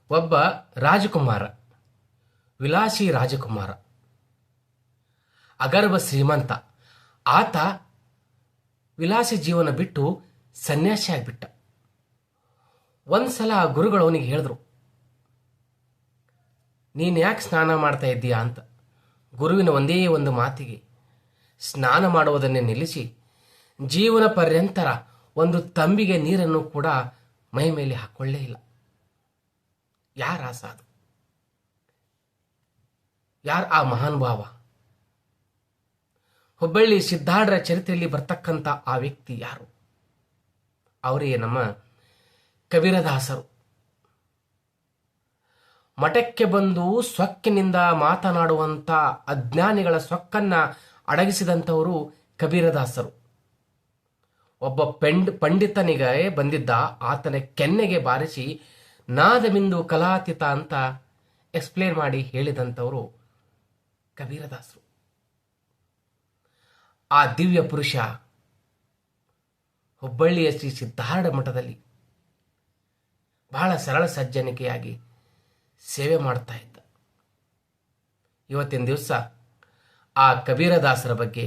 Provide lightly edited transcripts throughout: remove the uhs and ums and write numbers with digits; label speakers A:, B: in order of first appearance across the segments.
A: ಒಬ್ಬ ರಾಜಕುಮಾರ, ವಿಲಾಸಿ ರಾಜಕುಮಾರ, ಅಗರ್ಭ ಶ್ರೀಮಂತ. ಆತ ವಿಲಾಸಿ ಜೀವನ ಬಿಟ್ಟು ಸನ್ಯಾಸಿ ಆಗಿಬಿಟ್ಟ. ಒಂದ್ಸಲ ಗುರುಗಳು ಅವನಿಗೆ ಹೇಳಿದ್ರು, ನೀನು ಯಾಕೆ ಸ್ನಾನ ಮಾಡ್ತಾ ಇದ್ದೀಯಾ ಅಂತ. ಗುರುವಿನ ಒಂದೇ ಒಂದು ಮಾತಿಗೆ ಸ್ನಾನ ಮಾಡುವುದನ್ನೇ ನಿಲ್ಲಿಸಿ ಜೀವನ ಪರ್ಯಂತರ ಒಂದು ತಂಬಿಗೆ ನೀರನ್ನು ಕೂಡ ಮೈ ಮೇಲೆ ಹಾಕೊಳ್ಳೇ ಇಲ್ಲ. ಯಾರ ಸಾಧು, ಯಾರು ಆ ಮಹಾನ್ ಭಾವ? ಹುಬ್ಬಳ್ಳಿ ಸಿದ್ಧಾಢ್ರ ಚರಿತ್ರೆಯಲ್ಲಿ ಬರ್ತಕ್ಕಂಥ ಆ ವ್ಯಕ್ತಿ ಯಾರು? ಅವರೇ ನಮ್ಮ ಕಬೀರದಾಸರು. ಮಠಕ್ಕೆ ಬಂದು ಸೊಕ್ಕಿನಿಂದ ಮಾತನಾಡುವಂಥ ಅಜ್ಞಾನಿಗಳ ಸೊಕ್ಕನ್ನ ಅಡಗಿಸಿದಂಥವರು ಕಬೀರದಾಸರು. ಒಬ್ಬ ಪಂಡಿತನಿಗೆ ಬಂದಿದ್ದ, ಆತನ ಕೆನ್ನೆಗೆ ಬಾರಿಸಿ ನಾದಬಿಂದು ಕಲಾತೀತ ಅಂತ ಎಕ್ಸ್ಪ್ಲೇನ್ ಮಾಡಿ ಹೇಳಿದಂಥವರು ಕಬೀರದಾಸರು. ಆ ದಿವ್ಯ ಪುರುಷ ಹುಬ್ಬಳ್ಳಿಯ ಶ್ರೀ ಸಿದ್ಧಾರೂಢ ಮಠದಲ್ಲಿ ಬಹಳ ಸರಳ ಸಜ್ಜನಿಕೆಯಾಗಿ ಸೇವೆ ಮಾಡ್ತಾ ಇದ್ದ. ಇವತ್ತಿನ ದಿವಸ ಆ ಕಬೀರದಾಸರ ಬಗ್ಗೆ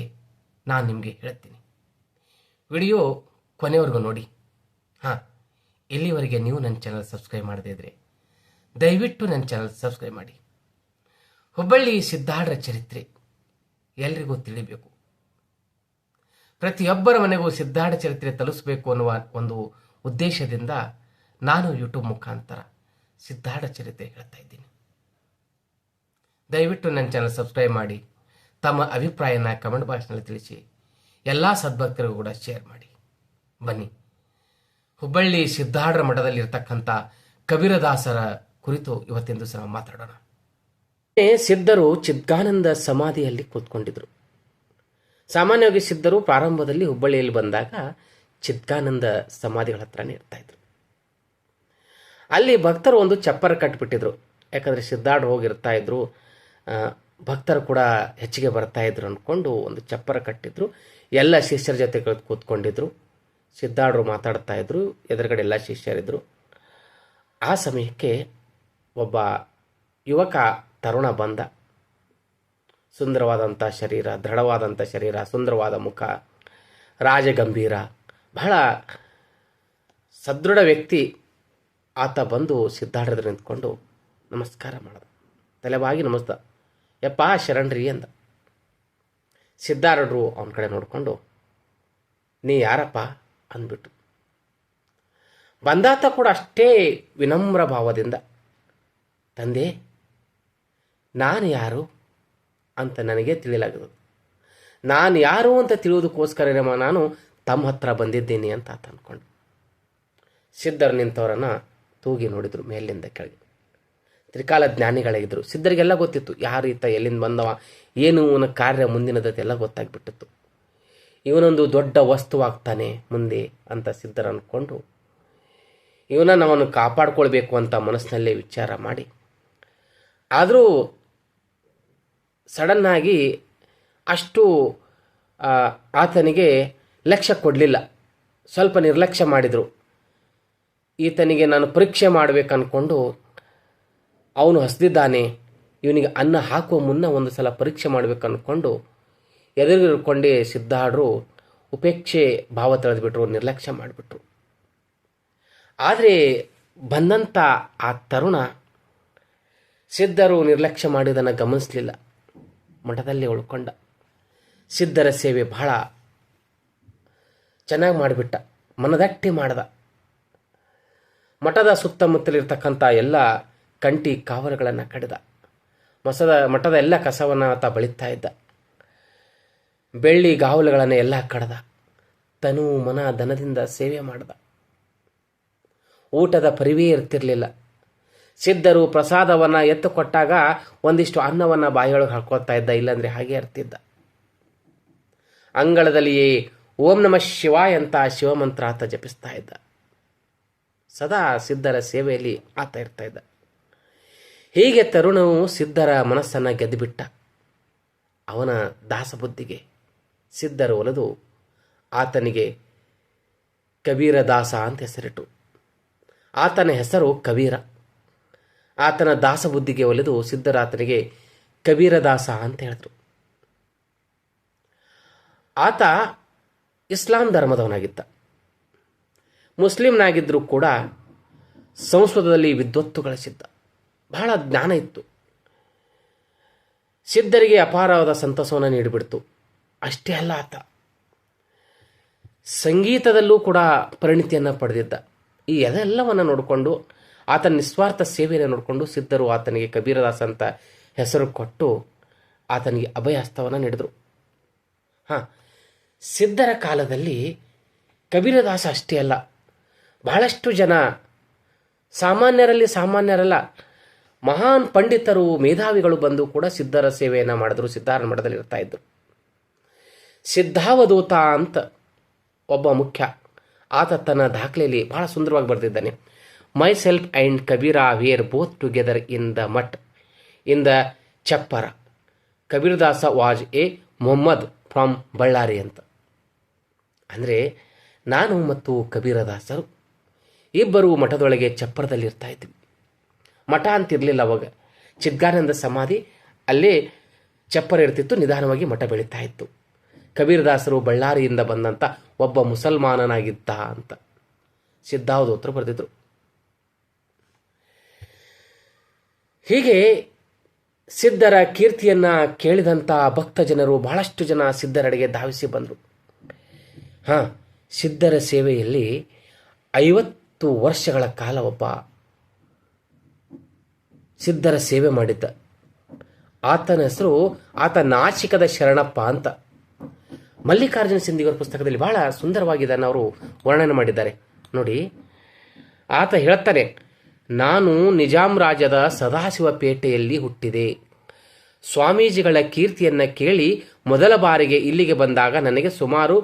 A: ನಾನು ನಿಮಗೆ ಹೇಳ್ತೀನಿ. ವಿಡಿಯೋ ಕೊನೆವರೆಗೂ ನೋಡಿ. ಇಲ್ಲಿವರೆಗೆ ನೀವು ನನ್ನ ಚಾನಲ್ ಸಬ್ಸ್ಕ್ರೈಬ್ ಮಾಡದೇ ಇದ್ರೆ ದಯವಿಟ್ಟು ನನ್ನ ಚಾನಲ್ ಸಬ್ಸ್ಕ್ರೈಬ್ ಮಾಡಿ. ಹುಬ್ಬಳ್ಳಿ ಸಿದ್ಧಾರೂಢರ ಚರಿತ್ರೆ ಎಲ್ರಿಗೂ ತಿಳಿಬೇಕು. ಪ್ರತಿಯೊಬ್ಬರ ಮನೆಗೂ ಸಿದ್ಧಾರೂಢ ಚರಿತ್ರೆ ತಲುಪಿಸಬೇಕು ಅನ್ನುವ ಒಂದು ಉದ್ದೇಶದಿಂದ ನಾನು ಯೂಟ್ಯೂಬ್ ಮುಖಾಂತರ ಸಿದ್ಧಾರೂಢ ಚರಿತ್ರೆ ಹೇಳ್ತಾ ಇದ್ದೀನಿ. ದಯವಿಟ್ಟು ನನ್ನ ಚಾನಲ್ ಸಬ್ಸ್ಕ್ರೈಬ್ ಮಾಡಿ, ತಮ್ಮ ಅಭಿಪ್ರಾಯನ ಕಮೆಂಟ್ ಬಾಕ್ಸ್ನಲ್ಲಿ ತಿಳಿಸಿ, ಎಲ್ಲ ಸದ್ಭಕ್ತರಿಗೂ ಕೂಡ ಶೇರ್ ಮಾಡಿ. ಬನ್ನಿ, ಹುಬ್ಬಳ್ಳಿ ಸಿದ್ಧಾರೂಢರ ಮಠದಲ್ಲಿ ಇರತಕ್ಕಂಥ ಕಬೀರದಾಸರ ಕುರಿತು ಇವತ್ತಿನ ದಿವಸ ನಾವು ಮಾತಾಡೋಣ. ಸಿದ್ಧರು ಚಿದ್ಗಾನಂದ ಸಮಾಧಿಯಲ್ಲಿ ಕೂತ್ಕೊಂಡಿದ್ರು. ಸಾಮಾನ್ಯವಾಗಿ ಸಿದ್ಧರು ಪ್ರಾರಂಭದಲ್ಲಿ ಹುಬ್ಬಳ್ಳಿಯಲ್ಲಿ ಬಂದಾಗ ಚಿದ್ಗಾನಂದ ಸಮಾಧಿಗಳ ಹತ್ರನೇ ಇರ್ತಾ ಇದ್ರು. ಅಲ್ಲಿ ಭಕ್ತರು ಒಂದು ಚಪ್ಪರ ಕಟ್ಟಿಬಿಟ್ಟಿದ್ರು. ಯಾಕಂದರೆ ಸಿದ್ಧಾರೂಢರು ಹೋಗಿರ್ತಾ ಇದ್ರು, ಭಕ್ತರು ಕೂಡ ಹೆಚ್ಚಿಗೆ ಬರ್ತಾ ಇದ್ರು ಅಂದ್ಕೊಂಡು ಒಂದು ಚಪ್ಪರ ಕಟ್ಟಿದ್ರು. ಎಲ್ಲ ಶಿಷ್ಯರ ಜೊತೆ ಕೂತ್ಕೊಂಡಿದ್ರು. ಸಿದ್ಧಾರೂಢರು ಮಾತಾಡ್ತಾ ಇದ್ರು, ಎದುರುಗಡೆ ಎಲ್ಲ ಶಿಷ್ಯರಿದ್ರು. ಆ ಸಮಯಕ್ಕೆ ಒಬ್ಬ ಯುವಕ ತರುಣ ಬಂದ. ಸುಂದರವಾದಂಥ ಶರೀರ, ದೃಢವಾದಂಥ ಶರೀರ, ಸುಂದರವಾದ ಮುಖ, ರಾಜಗಂಭೀರ, ಬಹಳ ಸದೃಢ ವ್ಯಕ್ತಿ. ಆತ ಬಂದು ಸಿದ್ಧಾರೂಢರು ನಿಂತ್ಕೊಂಡು ನಮಸ್ಕಾರ ಮಾಡಿದ. ತಲೆಬಾಗಿ ನಮಸ್ತ, ಯಪ್ಪ ಶರಣ್ರಿ ಅಂದ. ಸಿದ್ಧಾರೂಢರು ಅವನ ಕಡೆ ನೋಡಿಕೊಂಡು, ನೀ ಯಾರಪ್ಪ ಅಂದ್ಬಿಟ್ಟು. ಬಂದಾತ ಕೂಡ ಅಷ್ಟೇ ವಿನಮ್ರ ಭಾವದಿಂದ, ತಂದೆ ನಾನು ಯಾರು ಅಂತ ನನಗೆ ತಿಳಿಲಾಗದು. ನಾನು ಯಾರು ಅಂತ ತಿಳಿಯೋದಕ್ಕೋಸ್ಕರ ನಾನು ತಮ್ಮ ಹತ್ರ ಬಂದಿದ್ದೀನಿ ಅಂತ ಆತ ಅಂದ್ಕೊಂಡು. ಸಿದ್ಧರು ನಿಂತವರನ್ನು ತೂಗಿ ನೋಡಿದ್ರು ಮೇಲಿಂದ ಕೆಳಗೆ. ತ್ರಿಕಾಲ ಜ್ಞಾನಿಗಳಿದ್ರು. ಸಿದ್ಧರಿಗೆಲ್ಲ ಗೊತ್ತಿತ್ತು ಯಾರು ಈತ, ಎಲ್ಲಿಂದ ಬಂದವ, ಏನು ಇವನ ಕಾರ್ಯ ಮುಂದಿನದತ್ತೆ ಎಲ್ಲ ಗೊತ್ತಾಗ್ಬಿಟ್ಟಿತ್ತು. ಇವನೊಂದು ದೊಡ್ಡ ವಸ್ತುವಾಗ್ತಾನೆ ಮುಂದೆ ಅಂತ ಸಿದ್ಧರು ಅಂದ್ಕೊಂಡು ಇವನನ್ನು ಅವನು ಕಾಪಾಡ್ಕೊಳ್ಬೇಕು ಅಂತ ಮನಸ್ಸಿನಲ್ಲೇ ವಿಚಾರ ಮಾಡಿ, ಆದರೂ ಸಡನ್ನಾಗಿ ಅಷ್ಟು ಆತನಿಗೆ ಲಕ್ಷ್ಯ ಕೊಡಲಿಲ್ಲ. ಸ್ವಲ್ಪ ನಿರ್ಲಕ್ಷ್ಯ ಮಾಡಿದರು. ಈತನಿಗೆ ನಾನು ಪರೀಕ್ಷೆ ಮಾಡಬೇಕು ಅಂದ್ಕೊಂಡು, ಅವನು ಹಸಿದಿದ್ದಾನೆ, ಇವನಿಗೆ ಅನ್ನ ಹಾಕುವ ಮುನ್ನ ಒಂದು ಸಲ ಪರೀಕ್ಷೆ ಮಾಡಬೇಕು ಅಂದ್ಕೊಂಡು ಎದುರುಕೊಂಡೇ ಸಿದ್ಧಾರೂಢರು ಉಪೇಕ್ಷೆ ಭಾವ ತಳೆದುಬಿಟ್ರು, ನಿರ್ಲಕ್ಷ್ಯ ಮಾಡಿಬಿಟ್ರು. ಆದರೆ ಬಂದಂಥ ಆ ತರುಣ ಸಿದ್ಧರು ನಿರ್ಲಕ್ಷ್ಯ ಮಾಡಿದ್ದನ್ನು ಗಮನಿಸಲಿಲ್ಲ. ಮಠದಲ್ಲಿ ಉಳ್ಕೊಂಡ. ಸಿದ್ಧರ ಸೇವೆ ಬಹಳ ಚೆನ್ನಾಗಿ ಮಾಡಿಬಿಟ್ಟ, ಮನದಟ್ಟಿ ಮಾಡ್ದ. ಮಠದ ಸುತ್ತಮುತ್ತಲಿರ್ತಕ್ಕಂಥ ಎಲ್ಲ ಕಂಟಿ ಕಾವಲುಗಳನ್ನು ಕಡಿದ. ಮಠದ ಎಲ್ಲ ಕಸವನ್ನು ಆತ ಬಳಿತಾ ಇದ್ದ. ಬೆಳ್ಳಿ ಗಾವಲುಗಳನ್ನು ಎಲ್ಲ ಕಡ್ದ. ತನು ಮನ ಧನದಿಂದ ಸೇವೆ ಮಾಡ್ದ. ಊಟದ ಪರಿವೇ ಇರ್ತಿರಲಿಲ್ಲ. ಸಿದ್ಧರು ಪ್ರಸಾದವನ್ನು ಎತ್ತು ಕೊಟ್ಟಾಗ ಒಂದಿಷ್ಟು ಅನ್ನವನ್ನು ಬಾಯಿಯೊಳಗೆ ಹಾಕೊಳ್ತಾ ಇದ್ದ, ಇಲ್ಲಾಂದರೆ ಹಾಗೆ ಇರ್ತಿದ್ದ. ಅಂಗಳದಲ್ಲಿಯೇ ಓಂ ನಮಃ ಶಿವಾಯ ಅಂತ ಶಿವಮಂತ್ರ ಆತ ಜಪಿಸ್ತಾ ಇದ್ದ. ಸದಾ ಸಿದ್ಧರ ಸೇವೆಯಲ್ಲಿ ಆತ ಇರ್ತಾ ಇದ್ದ. ಹೀಗೆ ತರುಣವು ಸಿದ್ಧರ ಮನಸ್ಸನ್ನು ಗೆದ್ದುಬಿಟ್ಟ. ಅವನ ದಾಸಬುದ್ಧಿಗೆ ಸಿದ್ಧರು ಒಲಿದು ಆತನಿಗೆ ಕಬೀರ ದಾಸ ಅಂತ ಹೆಸರಿಟ್ಟು. ಆತನ ಹೆಸರು ಕಬೀರ. ಆತನ ದಾಸಬುದ್ಧಿಗೆ ಒಲಿದು ಸಿದ್ಧರಾತನಿಗೆ ಕಬೀರದಾಸ ಅಂತ ಹೇಳಿದ್ರು. ಆತ ಇಸ್ಲಾಂ ಧರ್ಮದವನಾಗಿದ್ದ. ಮುಸ್ಲಿಂನಾಗಿದ್ದರೂ ಕೂಡ ಸಂಸ್ಕೃತದಲ್ಲಿ ವಿದ್ವತ್ತು ಗಳಿಸಿದ್ದ. ಬಹಳ ಜ್ಞಾನ ಇತ್ತು. ಸಿದ್ಧರಿಗೆ ಅಪಾರವಾದ ಸಂತಸವನ್ನು ನೀಡಿಬಿಡ್ತು. ಅಷ್ಟೇ ಅಲ್ಲ, ಆತ ಸಂಗೀತದಲ್ಲೂ ಕೂಡ ಪರಿಣಿತಿಯನ್ನು ಪಡೆದಿದ್ದ. ಈ ಅದೆಲ್ಲವನ್ನು ನೋಡಿಕೊಂಡು ಆತನ ನಿಸ್ವಾರ್ಥ ಸೇವೆಯನ್ನು ನೋಡಿಕೊಂಡು ಸಿದ್ಧರು ಆತನಿಗೆ ಕಬೀರದಾಸ ಅಂತ ಹೆಸರು ಕೊಟ್ಟು ಆತನಿಗೆ ಅಭಯಹಸ್ತವನ್ನು ನೀಡಿದರು. ಸಿದ್ಧರ ಕಾಲದಲ್ಲಿ ಕಬೀರದಾಸ ಅಷ್ಟೇ ಅಲ್ಲ, ಬಹಳಷ್ಟು ಜನ ಸಾಮಾನ್ಯರಲ್ಲ ಮಹಾನ್ ಪಂಡಿತರು ಮೇಧಾವಿಗಳು ಬಂದು ಕೂಡ ಸಿದ್ಧರ ಸೇವೆಯನ್ನು ಮಾಡಿದ್ರು. ಸಿದ್ಧಾರಣ ಮಠದಲ್ಲಿ ಇರ್ತಾ ಇದ್ರು. ಸಿದ್ಧಾವಧೂತ ಅಂತ ಒಬ್ಬ ಮುಖ್ಯ, ಆತ ತನ್ನ ದಾಖಲೆಯಲ್ಲಿ ಬಹಳ ಸುಂದರವಾಗಿ ಬರೆದಿದ್ದಾನೆ. Myself and Kabira were both together in the math in the chappara. Kabiradasa was a Mohammed from Bellary ಅಂತ. ಅಂದರೆ ನಾನು ಮತ್ತು ಕಬೀರದಾಸರು ಇಬ್ಬರು ಮಠದೊಳಗೆ ಚಪ್ಪರದಲ್ಲಿ ಇರ್ತಾ ಇದ್ವಿ. ಮಠ ಅಂತಿರಲಿಲ್ಲ ಅವಾಗ, ಚಿದ್ಗಾನಂದ ಸಮಾಧಿ ಅಲ್ಲೇ ಚಪ್ಪರ ಇರ್ತಿತ್ತು. ನಿಧಾನವಾಗಿ ಮಠ ಬೆಳೀತಾ ಇತ್ತು. ಕಬೀರದಾಸರು ಬಳ್ಳಾರಿಯಿಂದ ಬಂದಂಥ ಒಬ್ಬ ಮುಸಲ್ಮಾನನಾಗಿದ್ದ ಅಂತ ಸಿದ್ಧಾವಧೂತರು ಬರೆದಿದ್ರು. ಹೀಗೆ ಸಿದ್ಧರ ಕೀರ್ತಿಯನ್ನು ಕೇಳಿದಂಥ ಭಕ್ತ ಜನರು ಬಹಳಷ್ಟು ಜನ ಸಿದ್ಧರೆಡೆಗೆ ಧಾವಿಸಿ ಬಂದರು. ಸಿದ್ಧರ ಸೇವೆಯಲ್ಲಿ 50 ವರ್ಷಗಳ ಕಾಲ ಒಬ್ಬ ಸಿದ್ಧರ ಸೇವೆ ಮಾಡಿದ್ದ. ಆತನ ಹೆಸರು ನಾಚಿಕದ ಶರಣಪ್ಪ ಅಂತ. ಮಲ್ಲಿಕಾರ್ಜುನ ಸಿಂಧಿಯವರ ಪುಸ್ತಕದಲ್ಲಿ ಬಹಳ ಸುಂದರವಾಗಿ ಇದನ್ನು ಅವರು ವರ್ಣನೆ ಮಾಡಿದ್ದಾರೆ ನೋಡಿ. ಆತ ಹೇಳ್ತಾನೆ, ನಾನು ನಿಜಾಂ ರಾಜ್ಯದ ಸದಾಶಿವಪೇಟೆಯಲ್ಲಿ ಹುಟ್ಟಿದೆ. ಸ್ವಾಮೀಜಿಗಳ ಕೀರ್ತಿಯನ್ನು ಕೇಳಿ ಮೊದಲ ಬಾರಿಗೆ ಇಲ್ಲಿಗೆ ಬಂದಾಗ ನನಗೆ ಸುಮಾರು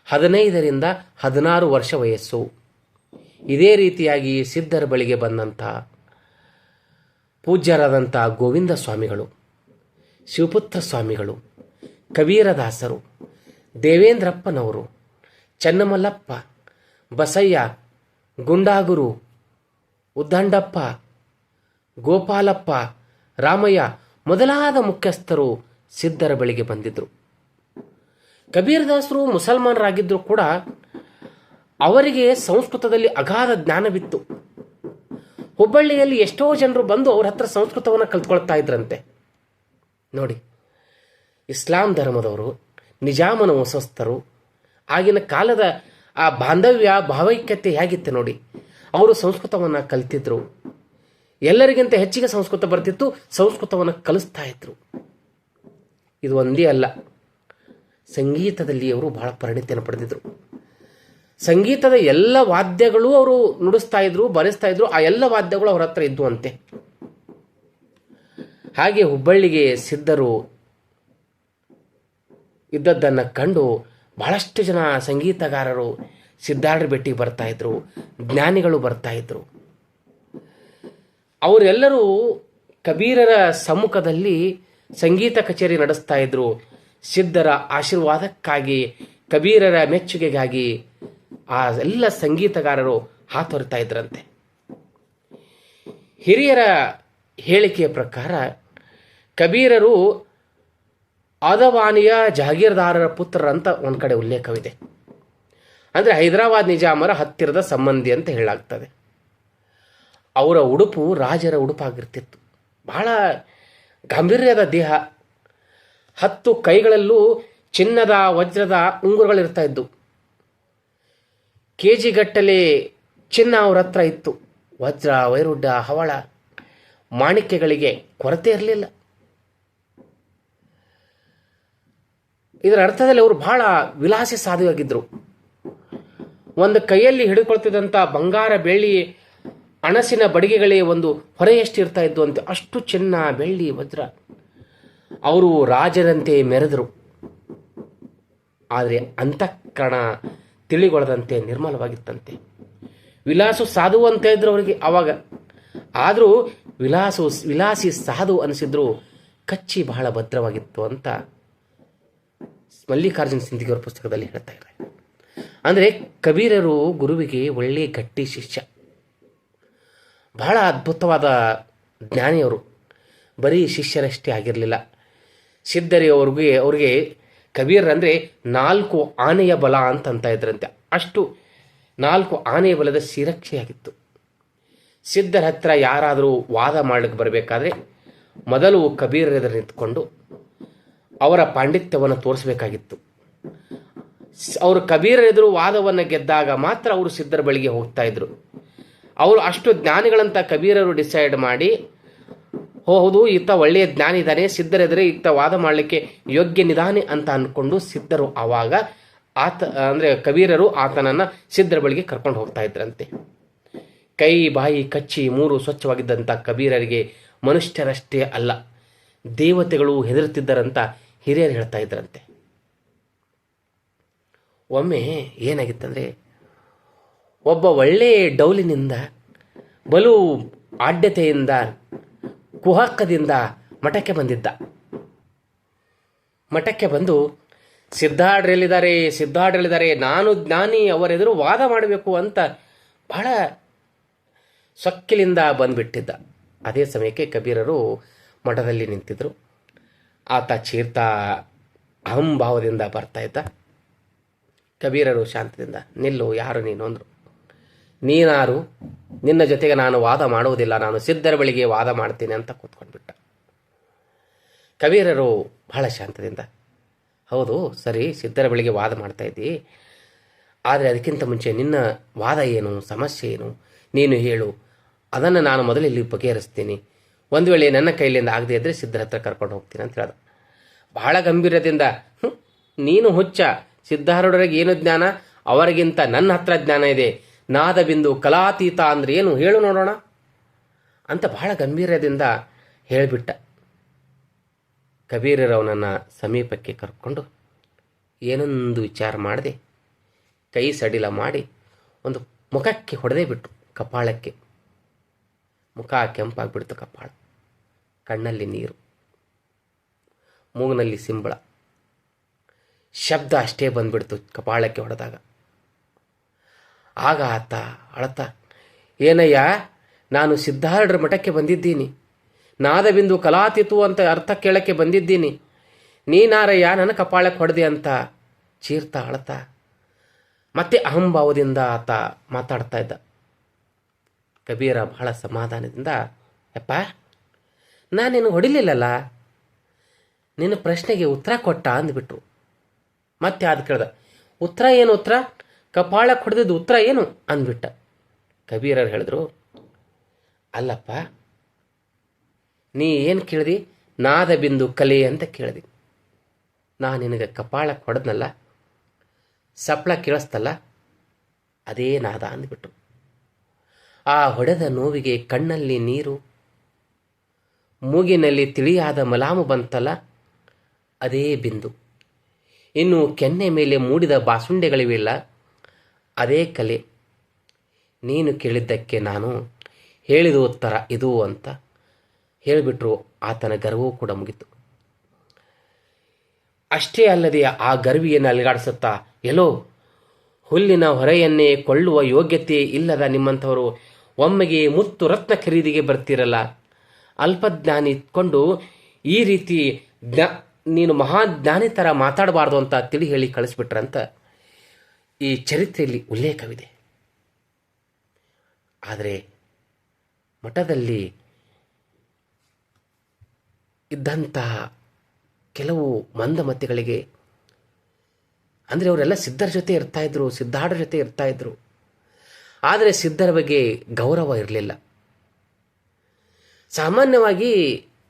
A: 15ರಿಂದ 16 ವರ್ಷ ವಯಸ್ಸು. ಇದೇ ರೀತಿಯಾಗಿ ಸಿದ್ಧರ ಬಳಿಗೆ ಬಂದಂಥ ಪೂಜ್ಯರಾದಂಥ ಗೋವಿಂದ ಸ್ವಾಮಿಗಳು, ಶಿವಪುತ್ರ ಸ್ವಾಮಿಗಳು, ಕಬೀರದಾಸರು, ದೇವೇಂದ್ರಪ್ಪನವರು, ಚನ್ನಮಲ್ಲಪ್ಪ, ಬಸಯ್ಯ, ಗುಂಡಾಗುರು, ಉದ್ದಂಡಪ್ಪ, ಗೋಪಾಲಪ್ಪ, ರಾಮಯ್ಯ ಮೊದಲಾದ ಮುಖ್ಯಸ್ಥರು ಸಿದ್ಧರ ಬಳಿಗೆ ಬಂದಿದ್ದರು. ಕಬೀರದಾಸರು ಮುಸಲ್ಮಾನರಾಗಿದ್ದರೂ ಕೂಡ ಅವರಿಗೆ ಸಂಸ್ಕೃತದಲ್ಲಿ ಅಗಾಧ ಜ್ಞಾನವಿತ್ತು. ಹುಬ್ಬಳ್ಳಿಯಲ್ಲಿ ಎಷ್ಟೋ ಜನರು ಬಂದು ಅವ್ರ ಹತ್ರ ಸಂಸ್ಕೃತವನ್ನು ಕಲ್ತ್ಕೊಳ್ತಾ ಇದ್ರಂತೆ ನೋಡಿ. ಇಸ್ಲಾಂ ಧರ್ಮದವರು, ನಿಜಾಮನ ವಂಶಸ್ಥರು, ಆಗಿನ ಕಾಲದ ಆ ಬಾಂಧವ್ಯ ಭಾವೈಕ್ಯತೆ ಹೇಗಿತ್ತು ನೋಡಿ. ಅವರು ಸಂಸ್ಕೃತವನ್ನು ಕಲ್ತಿದ್ರು. ಎಲ್ಲರಿಗಿಂತ ಹೆಚ್ಚಿಗೆ ಸಂಸ್ಕೃತ ಬರ್ತಿತ್ತು. ಸಂಸ್ಕೃತವನ್ನು ಕಲಿಸ್ತಾ ಇದ್ರು. ಇದು ಒಂದೇ ಅಲ್ಲ, ಸಂಗೀತದಲ್ಲಿ ಅವರು ಬಹಳ ಪರಿಣಿತಿಯನ್ನು ಪಡೆದಿದ್ರು. ಸಂಗೀತದ ಎಲ್ಲ ವಾದ್ಯಗಳು ಅವರು ನುಡಿಸ್ತಾ ಇದ್ರು, ಬರೆಸ್ತಾ ಇದ್ರು. ಆ ಎಲ್ಲ ವಾದ್ಯಗಳು ಅವರ ಹತ್ರ ಇದ್ವು ಅಂತೆ. ಹಾಗೆ ಹುಬ್ಬಳ್ಳಿಗೆ ಸಿದ್ಧರು ಇದ್ದದ್ದನ್ನು ಕಂಡು ಬಹಳಷ್ಟು ಜನ ಸಂಗೀತಗಾರರು ಸಿದ್ಧಾರ್ಢ ಭೇಟಿಗೆ ಬರ್ತಾ ಇದ್ರು, ಜ್ಞಾನಿಗಳು ಬರ್ತಾ ಇದ್ರು. ಅವರೆಲ್ಲರೂ ಕಬೀರರ ಸಮ್ಮುಖದಲ್ಲಿ ಸಂಗೀತ ಕಚೇರಿ ನಡೆಸ್ತಾ ಇದ್ರು. ಸಿದ್ಧರ ಆಶೀರ್ವಾದಕ್ಕಾಗಿ, ಕಬೀರರ ಮೆಚ್ಚುಗೆಗಾಗಿ ಆ ಎಲ್ಲ ಸಂಗೀತಗಾರರು ಹಾತೊರಿತಾ ಇದ್ರಂತೆ. ಹಿರಿಯರ ಹೇಳಿಕೆಯ ಪ್ರಕಾರ ಕಬೀರರು ಆದವಾನಿಯ ಜಹಾಗೀರ್ದಾರರ ಪುತ್ರರಂತ ಒಂದು ಕಡೆ ಉಲ್ಲೇಖವಿದೆ. ಅಂದರೆ ಹೈದರಾಬಾದ್ ನಿಜಾಮರ ಹತ್ತಿರದ ಸಂಬಂಧಿ ಅಂತ ಹೇಳಲಾಗ್ತದೆ. ಅವರ ಉಡುಪು ರಾಜರ ಉಡುಪಾಗಿರ್ತಿತ್ತು. ಬಹಳ ಗಾಂಭೀರ್ಯದ ದೇಹ. 10 ಕೈಗಳಲ್ಲೂ ಚಿನ್ನದ ವಜ್ರದ ಉಂಗುರಗಳಿರ್ತಾ ಇದ್ದು. ಕೆಜಿಗಟ್ಟಲೆ ಚಿನ್ನ ಅವ್ರ ಹತ್ರ ಇತ್ತು. ವಜ್ರ, ವೈರುಡ್ಡ, ಹವಳ, ಮಾಣಿಕ್ಯಗಳಿಗೆ ಕೊರತೆ ಇರಲಿಲ್ಲ. ಇದರ ಅರ್ಥದಲ್ಲಿ ಅವರು ಬಹಳ ವಿಲಾಸಿ ಸಾಧುವಾಗಿದ್ದರು. ಒಂದು ಕೈಯಲ್ಲಿ ಹಿಡಿದುಕೊಳ್ತಿದ್ದಂಥ ಬಂಗಾರ, ಬೆಳ್ಳಿ, ಅಣಸಿನ ಬಡಿಗೆಗಳೇ ಒಂದು ಹೊರೆಯಷ್ಟು ಇರ್ತಾ ಇದ್ದು ಅಂತೆ. ಅಷ್ಟು ಚಿನ್ನ, ಬೆಳ್ಳಿ, ವಜ್ರ. ಅವರು ರಾಜರಂತೆ ಮೆರೆದರು. ಆದರೆ ಅಂತಃಕರಣ ತಿಳಿಗೊಳ್ಳದಂತೆ ನಿರ್ಮಲವಾಗಿತ್ತಂತೆ. ವಿಲಾಸು ಸಾಧು ಅಂತ ಇದ್ರು ಅವರಿಗೆ ಆವಾಗ. ಆದರೂ ವಿಲಾಸಿ ಸಾಧು ಅನಿಸಿದ್ರು ಕಚ್ಚಿ ಬಹಳ ಭದ್ರವಾಗಿತ್ತು ಅಂತ ಮಲ್ಲಿಕಾರ್ಜುನ ಸಿಂಧಿಯವರ ಪುಸ್ತಕದಲ್ಲಿ ಹೇಳ್ತಾ ಇದ್ದಾರೆ. ಅಂದರೆ ಕಬೀರರು ಗುರುವಿಗೆ ಒಳ್ಳೆಯ ಗಟ್ಟಿ ಶಿಷ್ಯ. ಬಹಳ ಅದ್ಭುತವಾದ ಜ್ಞಾನಿಯವರು, ಬರೀ ಶಿಷ್ಯರಷ್ಟೇ ಆಗಿರಲಿಲ್ಲ. ಸಿದ್ಧರಿ ಅವ್ರಿಗೆ ಕಬೀರ್ ಅಂದರೆ 4 ಆನೆಯ ಬಲ ಅಂತ ಇದ್ರಂತೆ. ಅಷ್ಟು 4 ಆನೆಯ ಬಲದ ಶಿರಕ್ಷೆಯಾಗಿತ್ತು. ಸಿದ್ಧರ ಹತ್ರ ಯಾರಾದರೂ ವಾದ ಮಾಡಲಿಕ್ಕೆ ಬರಬೇಕಾದ್ರೆ ಮೊದಲು ಕಬೀರ್ ಎದುರು ನಿಂತ್ಕೊಂಡು ಅವರ ಪಾಂಡಿತ್ಯವನ್ನು ತೋರಿಸಬೇಕಾಗಿತ್ತು. ಅವರು ಕಬೀರ್ ಎದುರು ವಾದವನ್ನು ಗೆದ್ದಾಗ ಮಾತ್ರ ಅವರು ಸಿದ್ಧರ ಬಳಿಗೆ ಹೋಗ್ತಾ ಇದ್ರು. ಅವರು ಅಷ್ಟು ಜ್ಞಾನಿಗಳಂತ ಕಬೀರರು ಡಿಸೈಡ್ ಮಾಡಿ, ಹೌದು ಈತ ಒಳ್ಳೆಯ ಜ್ಞಾನಿ ಇದ್ದಾನೆ, ಸಿದ್ಧರೆದರೆ ಈತ ವಾದ ಮಾಡಲಿಕ್ಕೆ ಯೋಗ್ಯನಿದ್ದಾನೆ ಅಂತ ಅಂದ್ಕೊಂಡು ಸಿದ್ಧರು ಆವಾಗ ಕಬೀರರು ಆತನನ್ನು ಸಿದ್ಧರ ಬಳಿಗೆ ಕರ್ಕೊಂಡು ಹೋಗ್ತಾ ಇದ್ರಂತೆ. ಕೈ ಬಾಯಿ ಕಚ್ಚಿ 3 ಸ್ವಚ್ಛವಾಗಿದ್ದಂಥ ಕಬೀರರಿಗೆ ಮನುಷ್ಯರಷ್ಟೇ ಅಲ್ಲ, ದೇವತೆಗಳು ಹೆದರುತ್ತಿದ್ದರಂತ ಹಿರಿಯರು ಹೇಳ್ತಾ ಇದ್ರಂತೆ. ಒಮ್ಮೆ ಏನಾಗಿತ್ತಂದರೆ, ಒಬ್ಬ ಒಳ್ಳೆಯ ಡೌಲಿನಿಂದ ಬಲು ಆಡ್ಯತೆಯಿಂದ ಕುಹಕದಿಂದ ಮಠಕ್ಕೆ ಬಂದಿದ್ದ. ಮಠಕ್ಕೆ ಬಂದು ಸಿದ್ಧಾಢ್ಯರಿದ್ದಾರೆ, ನಾನು ಜ್ಞಾನಿ, ಅವರೆದುರು ವಾದ ಮಾಡಬೇಕು ಅಂತ ಬಹಳ ಸೊಕ್ಕಿಲಿಂದ ಬಂದುಬಿಟ್ಟಿದ್ದ. ಅದೇ ಸಮಯಕ್ಕೆ ಕಬೀರರು ಮಠದಲ್ಲಿ ನಿಂತಿದ್ರು. ಆತ ಚೀರ್ತಾ ಅಹಂಭಾವದಿಂದ ಬರ್ತಾ ಇದ್ದ. ಕಬೀರರು ಶಾಂತದಿಂದ, ನಿಲ್ಲು, ಯಾರು ನೀನು ಅಂದರು. ನೀನಾರು? ನಿನ್ನ ಜೊತೆಗೆ ನಾನು ವಾದ ಮಾಡುವುದಿಲ್ಲ, ನಾನು ಸಿದ್ಧರ ಬಳಿಗೆ ವಾದ ಮಾಡ್ತೀನಿ ಅಂತ ಕೂತ್ಕೊಂಡ್ಬಿಟ್ಟ. ಕಬೀರರು ಬಹಳ ಶಾಂತದಿಂದ, ಹೌದು ಸರಿ, ಸಿದ್ಧರ ಬಳಿಗೆ ವಾದ ಮಾಡ್ತಾ ಇದ್ದಿ, ಆದರೆ ಅದಕ್ಕಿಂತ ಮುಂಚೆ ನಿನ್ನ ವಾದ ಏನು, ಸಮಸ್ಯೆ ಏನು, ನೀನು ಹೇಳು, ಅದನ್ನು ನಾನು ಮೊದಲು ಇಲ್ಲಿ ಬಗೆಹರಿಸ್ತೀನಿ. ಒಂದು ವೇಳೆ ನನ್ನ ಕೈಲಿಂದ ಆಗದೆ ಇದ್ದರೆ ಸಿದ್ಧರ ಹತ್ರ ಕರ್ಕೊಂಡು ಹೋಗ್ತೀನಿ ಅಂತ ಹೇಳ್ದ. ಬಹಳ ಗಂಭೀರದಿಂದ, ನೀನು ಹುಚ್ಚ, ಸಿದ್ಧಾರೂಢರಿಗೆ ಏನು ಜ್ಞಾನ, ಅವರಿಗಿಂತ ನನ್ನ ಹತ್ರ ಜ್ಞಾನ ಇದೆ, ನಾದ ಬಿಂದು ಕಲಾತೀತ ಅಂದ್ರೆ ಏನು ಹೇಳು ನೋಡೋಣ ಅಂತ ಬಹಳ ಗಂಭೀರದಿಂದ ಹೇಳಿಬಿಟ್ಟ. ಕಬೀರರು ಅವನನ್ನು ಸಮೀಪಕ್ಕೆ ಕರ್ಕೊಂಡು ಏನೊಂದು ವಿಚಾರ ಮಾಡದೆ ಕೈ ಸಡಿಲ ಮಾಡಿ ಒಂದು ಮುಖಕ್ಕೆ ಹೊಡೆದೇ ಬಿಟ್ರು, ಕಪಾಳಕ್ಕೆ. ಮುಖ ಕೆಂಪಾಗ್ಬಿಡ್ತು, ಕಪಾಳ, ಕಣ್ಣಲ್ಲಿ ನೀರು, ಮೂಗಿನಲ್ಲಿ ಸಿಂಬಳ, ಶಬ್ದ ಅಷ್ಟೇ ಬಂದ್ಬಿಡ್ತು ಕಪಾಳಕ್ಕೆ ಹೊಡೆದಾಗ. ಆಗ ಆತ ಅಳತ, ಏನಯ್ಯ, ನಾನು ಸಿದ್ಧಾರೂಢರ ಮಠಕ್ಕೆ ಬಂದಿದ್ದೀನಿ, ನಾದಬಿಂದು ಕಲಾತಿತು ಅಂತ ಅರ್ಥ ಕೇಳಕ್ಕೆ ಬಂದಿದ್ದೀನಿ, ನೀನಾರಯ್ಯ ನನ್ನ ಕಪಾಳಕ್ಕೆ ಹೊಡೆದೆ ಅಂತ ಚೀರ್ತಾ ಅಳತ ಮತ್ತೆ ಅಹಂಭಾವದಿಂದ ಆತ ಮಾತಾಡ್ತಾ ಇದ್ದ. ಕಬೀರ ಬಹಳ ಸಮಾಧಾನದಿಂದ, ಯಪ್ಪ, ನಾನು ನಿನಗೆ ಹೊಡಿಲಿಲ್ಲಲ್ಲ, ನಿನ್ನ ಪ್ರಶ್ನೆಗೆ ಉತ್ತರ ಕೊಟ್ಟ ಅಂದ್ಬಿಟ್ರು. ಮತ್ತೆ ಅದು ಕೇಳ್ದ, ಉತ್ತರ ಏನು, ಉತ್ತರ ಕಪಾಳಕ್ಕೆ ಹೊಡೆದಿದ್ದು ಉತ್ತರ ಏನು ಅಂದ್ಬಿಟ್ಟ. ಕಬೀರರು ಹೇಳಿದ್ರು, ಅಲ್ಲಪ್ಪ, ನೀ ಏನು ಕೇಳಿದಿ, ನಾದ ಬಿಂದು ಕಲೆ ಅಂತ ಕೇಳಿದಿ, ನಾ ನಿನಗೆ ಕಪಾಳಕ್ಕೆ ಹೊಡೆದ್ನಲ್ಲ, ಸಪ್ಪಳ ಕೇಳಿಸ್ತಲ್ಲ, ಅದೇ ನಾದ ಅಂದ್ಬಿಟ್ರು. ಆ ಹೊಡೆದ ನೋವಿಗೆ ಕಣ್ಣಲ್ಲಿ ನೀರು, ಮೂಗಿನಲ್ಲಿ ತಿಳಿಯಾದ ಮಲಾಮು ಬಂತಲ್ಲ, ಅದೇ ಬಿಂದು. ಇನ್ನು ಕೆನ್ನೆ ಮೇಲೆ ಮೂಡಿದ ಬಾಸುಂಡೆಗಳಿವೆಲ್ಲ, ಅದೇ ಕಲೆ. ನೀನು ಕೇಳಿದ್ದಕ್ಕೆ ನಾನು ಹೇಳಿದ ಉತ್ತರ ಇದು ಅಂತ ಹೇಳಿಬಿಟ್ರು. ಆತನ ಗರ್ವವೂ ಕೂಡ ಮುಗಿತು. ಅಷ್ಟೇ ಅಲ್ಲದೆ ಆ ಗರ್ವಿಯನ್ನು ಅಲುಗಾಡಿಸುತ್ತಾ, ಎಲ್ಲೋ ಹುಲ್ಲಿನ ಹೊರೆಯನ್ನೇ ಕೊಳ್ಳುವ ಯೋಗ್ಯತೆ ಇಲ್ಲದ ನಿಮ್ಮಂಥವರು ಒಮ್ಮೆಗೆ ಮುತ್ತು ರತ್ನ ಖರೀದಿಗೆ ಬರ್ತಿರಲ್ಲ, ಅಲ್ಪಜ್ಞಾನಿ ಇಟ್ಕೊಂಡು ಈ ರೀತಿ ನೀನು ಮಹಾಜ್ಞಾನಿ ಥರ ಮಾತಾಡಬಾರ್ದು ಅಂತ ತಿಳಿ ಹೇಳಿ ಕಳಿಸ್ಬಿಟ್ರಂತ ಈ ಚರಿತ್ರೆಯಲ್ಲಿ ಉಲ್ಲೇಖವಿದೆ. ಆದರೆ ಮಠದಲ್ಲಿ ಇದ್ದಂತಹ ಕೆಲವು ಮಂದಮತಿಗಳಿಗೆ, ಅಂದರೆ ಅವರೆಲ್ಲ ಸಿದ್ಧರ ಜೊತೆ ಇರ್ತಾ ಇದ್ರು, ಸಿದ್ಧಾಢ್ಯರ ಜೊತೆ ಇರ್ತಾ ಇದ್ರು, ಆದರೆ ಸಿದ್ಧರ ಬಗ್ಗೆ ಗೌರವ ಇರಲಿಲ್ಲ. ಸಾಮಾನ್ಯವಾಗಿ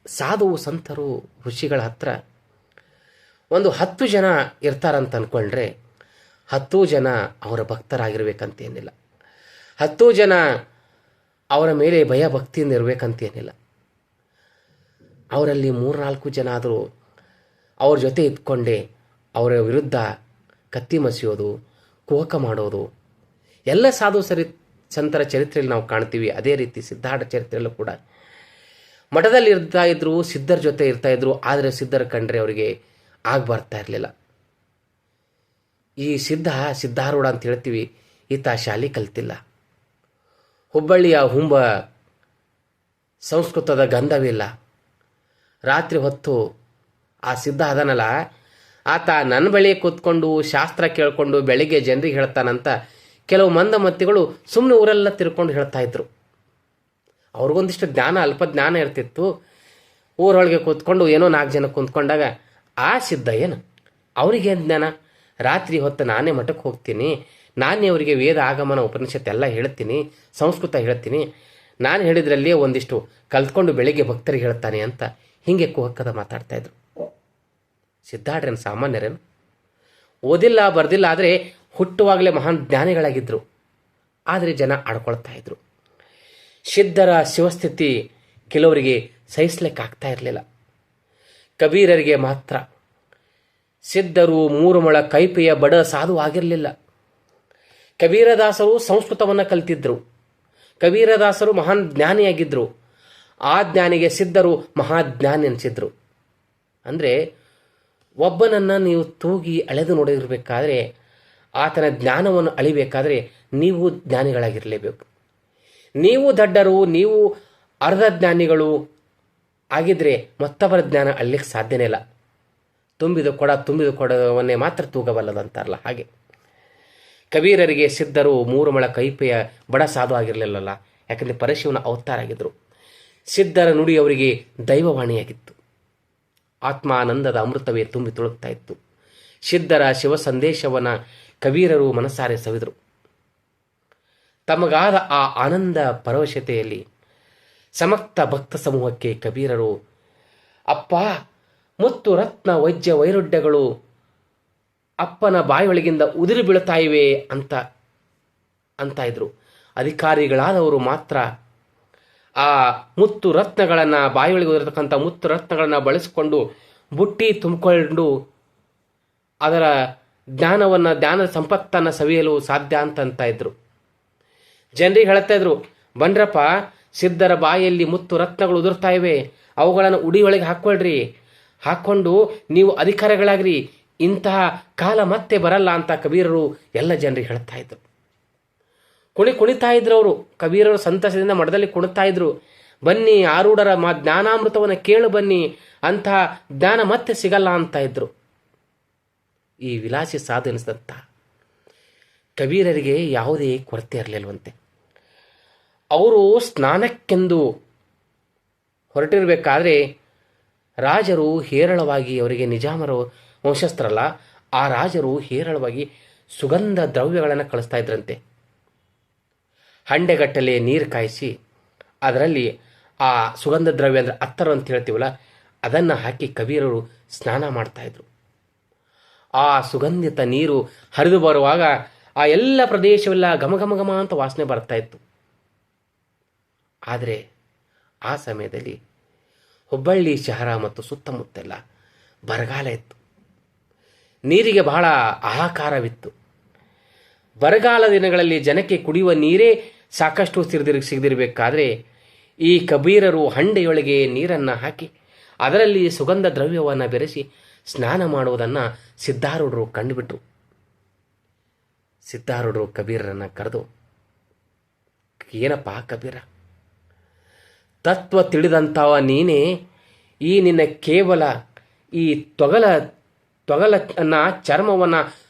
A: ಸಾಧು ಸಂತರು ಋಷಿಗಳ ಹತ್ರ ಒಂದು 10 ಜನ ಇರ್ತಾರಂತ ಅಂದ್ಕೊಂಡ್ರೆ 10 ಜನ ಅವರ ಭಕ್ತರಾಗಿರ್ಬೇಕಂತೇನಿಲ್ಲ, 10 ಜನ ಅವರ ಮೇಲೆ ಭಯ ಭಕ್ತಿಯಿಂದ ಇರಬೇಕಂತೇನಿಲ್ಲ. ಅವರಲ್ಲಿ 3-4 ಜನ ಆದರೂ ಅವ್ರ ಜೊತೆ ಇದ್ಕೊಂಡೆ ಅವರ ವಿರುದ್ಧ ಕತ್ತಿ ಮಸಿಯೋದು, ಕುಹಕ ಮಾಡೋದು ಎಲ್ಲ ಸಾಧು ಸಂತರ ಚರಿತ್ರೆಯಲ್ಲಿ ನಾವು ಕಾಣ್ತೀವಿ. ಅದೇ ರೀತಿ ಸಿದ್ಧಾಢ ಚರಿತ್ರೆಯಲ್ಲೂ ಕೂಡ ಮಠದಲ್ಲಿ ಇರ್ತಾ ಇದ್ರು, ಸಿದ್ಧರ ಜೊತೆ ಇರ್ತಾ ಇದ್ರು, ಆದರೆ ಸಿದ್ಧರ ಕಂಡ್ರೆ ಅವರಿಗೆ ಆಗ ಬರ್ತಾ ಇರಲಿಲ್ಲ. ಈ ಸಿದ್ಧಾರೂಢ ಅಂತ ಹೇಳ್ತೀವಿ, ಈತ ಶಾಲೆ ಕಲ್ತಿಲ್ಲ. ಹುಬ್ಬಳ್ಳಿಯ ಹುಂಬ ಸಂಸ್ಕೃತದ ಗಂಧವಿಲ್ಲ. ರಾತ್ರಿ ಹೊತ್ತು ಆ ಸಿದ್ಧ ಅದನಲ್ಲ, ಆತ ನನ್ನ ಬಳಿ ಕೂತ್ಕೊಂಡು ಶಾಸ್ತ್ರ ಕೇಳಿಕೊಂಡು ಬೆಳಿಗ್ಗೆ ಜನರಿಗೆ ಹೇಳ್ತಾನಂತ ಕೆಲವು ಮಂದಮತಿಗಳು ಸುಮ್ಮನೆ ಊರೆಲ್ಲ ತಿರ್ಕೊಂಡು ಹೇಳ್ತಾ ಇದ್ರು. ಅವ್ರಿಗೊಂದಿಷ್ಟು ಜ್ಞಾನ, ಅಲ್ಪ ಜ್ಞಾನ ಇರ್ತಿತ್ತು. ಊರೊಳಗೆ ಕೂತ್ಕೊಂಡು ಏನೋ 4 ಜನ ಕೂತ್ಕೊಂಡಾಗ ಆ ಸಿದ್ಧ ಏನು ಅವ್ರಿಗೇನು ಜ್ಞಾನ? ರಾತ್ರಿ ಹೊತ್ತು ನಾನೇ ಮಠಕ್ಕೆ ಹೋಗ್ತೀನಿ, ನಾನೇ ಅವರಿಗೆ ವೇದ ಆಗಮನ ಉಪನಿಷತ್ ಎಲ್ಲ ಹೇಳ್ತೀನಿ, ಸಂಸ್ಕೃತ ಹೇಳ್ತೀನಿ, ನಾನು ಹೇಳಿದ್ರಲ್ಲಿ ಒಂದಿಷ್ಟು ಕಲ್ತ್ಕೊಂಡು ಬೆಳಿಗ್ಗೆ ಭಕ್ತರಿಗೆ ಹೇಳ್ತಾನೆ ಅಂತ ಹೀಗೆ ಕುಹಕ್ಕದ ಮಾತಾಡ್ತಾಯಿದ್ರು. ಸಿದ್ಧಾಡ್ರೇನು ಸಾಮಾನ್ಯರೇನು? ಓದಿಲ್ಲ ಬರ್ದಿಲ್ಲ, ಆದರೆ ಹುಟ್ಟುವಾಗಲೇ ಮಹಾನ್ ಜ್ಞಾನಿಗಳಾಗಿದ್ದರು. ಆದರೆ ಜನ ಆಡ್ಕೊಳ್ತಾ ಇದ್ರು. ಸಿದ್ಧರ ಶಿವಸ್ಥಿತಿ ಕೆಲವರಿಗೆ ಸಹಿಸ್ಲಿಕ್ಕಾಗ್ತಾ ಇರಲಿಲ್ಲ. ಕಬೀರರಿಗೆ ಮಾತ್ರ. ಸಿದ್ಧರು 3 ಮೊಳ ಕೈಪೆಯ ಬಡ ಸಾಧು ಆಗಿರಲಿಲ್ಲ. ಕಬೀರದಾಸರು ಸಂಸ್ಕೃತವನ್ನು ಕಲಿತಿದ್ರು. ಕಬೀರದಾಸರು ಮಹಾನ್ ಜ್ಞಾನಿಯಾಗಿದ್ದರು. ಆ ಜ್ಞಾನಿಗೆ ಸಿದ್ಧರು ಮಹಾಜ್ಞಾನಿ ಅನಿಸಿದ್ರು. ಅಂದರೆ ಒಬ್ಬನನ್ನು ನೀವು ತೂಗಿ ಅಳೆದು ನೋಡಿರಬೇಕಾದ್ರೆ, ಆತನ ಜ್ಞಾನವನ್ನು ಅಳಿಬೇಕಾದ್ರೆ ನೀವು ಜ್ಞಾನಿಗಳಾಗಿರಲೇಬೇಕು. ನೀವು ದಡ್ಡರು, ನೀವು ಅರ್ಧ ಜ್ಞಾನಿಗಳು ಆಗಿದ್ದರೆ ಮತ್ತೊಬ್ಬರ ಜ್ಞಾನ ಅಳ್ಲಿಕ್ಕೆ ಸಾಧ್ಯನೇ ಇಲ್ಲ. ತುಂಬಿದ ಕೊಡವನ್ನೇ ಮಾತ್ರ ತೂಗಬಲ್ಲದಂತಾರಲ್ಲ ಹಾಗೆ. ಕಬೀರರಿಗೆ ಸಿದ್ಧರು 3 ಮೊಳ ಕೈಪೆಯ ಬಡ ಸಾಧು ಆಗಿರಲಿಲ್ಲಲ್ಲ, ಯಾಕಂದರೆ ಪರಶಿವನ ಅವತಾರ ಆಗಿದ್ದರು. ಸಿದ್ಧರ ನುಡಿ ಅವರಿಗೆ ದೈವವಾಣಿಯಾಗಿತ್ತು. ಆತ್ಮಾನಂದದ ಅಮೃತವೇ ತುಂಬಿ ತುಳುಕ್ತಾ ಇತ್ತು. ಸಿದ್ಧರ ಶಿವ ಸಂದೇಶವನ್ನು ಕಬೀರರು ಮನಸಾರೆ ಸವಿದರು. ತಮಗಾದ ಆ ಆನಂದ ಪರವಶತೆಯಲ್ಲಿ ಸಮಕ್ತ ಭಕ್ತ ಸಮೂಹಕ್ಕೆ ಕಬೀರರು, ಅಪ್ಪ, ಮುತ್ತು ರತ್ನ ವೈದ್ಯ ವೈರುಡ್ಯಗಳು ಅಪ್ಪನ ಬಾಯೊಳಗಿಂದ ಉದುರಿ ಬೀಳ್ತಾ ಇವೆ ಅಂತ ಇದ್ರು. ಅಧಿಕಾರಿಗಳಾದವರು ಮಾತ್ರ ಆ ಮುತ್ತು ರತ್ನಗಳನ್ನು, ಬಾಯೊಳಗೆ ಉದಿರತಕ್ಕಂಥ ಮುತ್ತು ರತ್ನಗಳನ್ನು ಬಳಸಿಕೊಂಡು ಬುಟ್ಟಿ ತುಂಬಿಕೊಂಡು ಅದರ ಜ್ಞಾನದ ಸಂಪತ್ತನ್ನು ಸವಿಯಲು ಸಾಧ್ಯ ಅಂತ ಇದ್ರು. ಜನರಿಗೆ ಹೇಳ್ತಾ ಇದ್ರು, ಬನ್ರಪ್ಪ, ಸಿದ್ಧರ ಬಾಯಲ್ಲಿ ಮುತ್ತು ರತ್ನಗಳು ಉದುರ್ತಾ ಇವೆ, ಅವುಗಳನ್ನು ಉಡಿಯೊಳಗೆ ಹಾಕ್ಕೊಂಡು ನೀವು ಅಧಿಕಾರಿಗಳಾಗ್ರಿ, ಇಂತಹ ಕಾಲ ಮತ್ತೆ ಬರಲ್ಲ ಅಂತ ಕಬೀರರು ಎಲ್ಲ ಜನರಿಗೆ ಹೇಳ್ತಾ ಇದ್ರು. ಕುಣಿತಾ ಇದ್ರು ಅವರು. ಕಬೀರರು ಸಂತಸದಿಂದ ಮಠದಲ್ಲಿ ಕುಣಿತಾ ಇದ್ರು. ಬನ್ನಿ, ಆರೂಢರ ಜ್ಞಾನಾಮೃತವನ್ನು ಕೇಳು ಬನ್ನಿ, ಅಂತಹ ಜ್ಞಾನ ಮತ್ತೆ ಸಿಗಲ್ಲ ಅಂತ ಇದ್ರು. ಈ ವಿಲಾಸಿ ಸಾಧು ಎನಿಸಿದಂಥ ಕಬೀರರಿಗೆ ಯಾವುದೇ ಕೊರತೆ ಇರಲಿಲ್ವಂತೆ. ಅವರು ಸ್ನಾನಕ್ಕೆಂದು ಹೊರಟಿರಬೇಕಾದ್ರೆ ರಾಜರು ಹೇರಳವಾಗಿ, ಅವರಿಗೆ ನಿಜಾಮರು ವಂಶಸ್ಥರಲ್ಲ, ಆ ರಾಜರು ಹೇರಳವಾಗಿ ಸುಗಂಧ ದ್ರವ್ಯಗಳನ್ನು ಕಳಿಸ್ತಾ ಇದ್ರಂತೆ. ಹಂಡೆಗಟ್ಟಲೆ ನೀರು ಕಾಯಿಸಿ ಅದರಲ್ಲಿ ಆ ಸುಗಂಧ ದ್ರವ್ಯ ಅಂದರೆ ಅತ್ತರು ಅಂತ ಹೇಳ್ತೀವಲ್ಲ, ಅದನ್ನು ಹಾಕಿ ಕಬೀರರು ಸ್ನಾನ ಮಾಡ್ತಾಯಿದ್ರು. ಆ ಸುಗಂಧಿತ ನೀರು ಹರಿದು ಬರುವಾಗ ಆ ಎಲ್ಲ ಪ್ರದೇಶವೆಲ್ಲ ಘಮ ಅಂತ ವಾಸನೆ ಬರ್ತಾ ಇತ್ತು. ಆದರೆ ಆ ಸಮಯದಲ್ಲಿ ಹುಬ್ಬಳ್ಳಿ ಶಹರ ಮತ್ತು ಸುತ್ತಮುತ್ತೆಲ್ಲ ಬರಗಾಲ ಇತ್ತು. ನೀರಿಗೆ ಬಹಳ ಹಾಹಾಕಾರವಿತ್ತು. ಬರಗಾಲ ದಿನಗಳಲ್ಲಿ ಜನಕ್ಕೆ ಕುಡಿಯುವ ನೀರೇ ಸಾಕಷ್ಟು ಸಿಗದಿರಬೇಕಾದ್ರೆ ಈ ಕಬೀರರು ಹಂಡೆಯೊಳಗೆ ನೀರನ್ನು ಹಾಕಿ ಅದರಲ್ಲಿ ಸುಗಂಧ ದ್ರವ್ಯವನ್ನು ಬೆರೆಸಿ ಸ್ನಾನ ಮಾಡುವುದನ್ನು ಸಿದ್ಧಾರೂಢರು ಕಂಡುಬಿಟ್ರು. ಸಿದ್ಧಾರೂಢರು ಕಬೀರರನ್ನು ಕರೆದು, ಏನಪ್ಪ ಕಬೀರ, ತತ್ವ ತಿಳಿದಂಥವ ನೀನೇ, ಈ ನಿನ್ನ ಕೇವಲ ಈ ತೊಗಲನ್ನ ಚರ್ಮವನ್ನು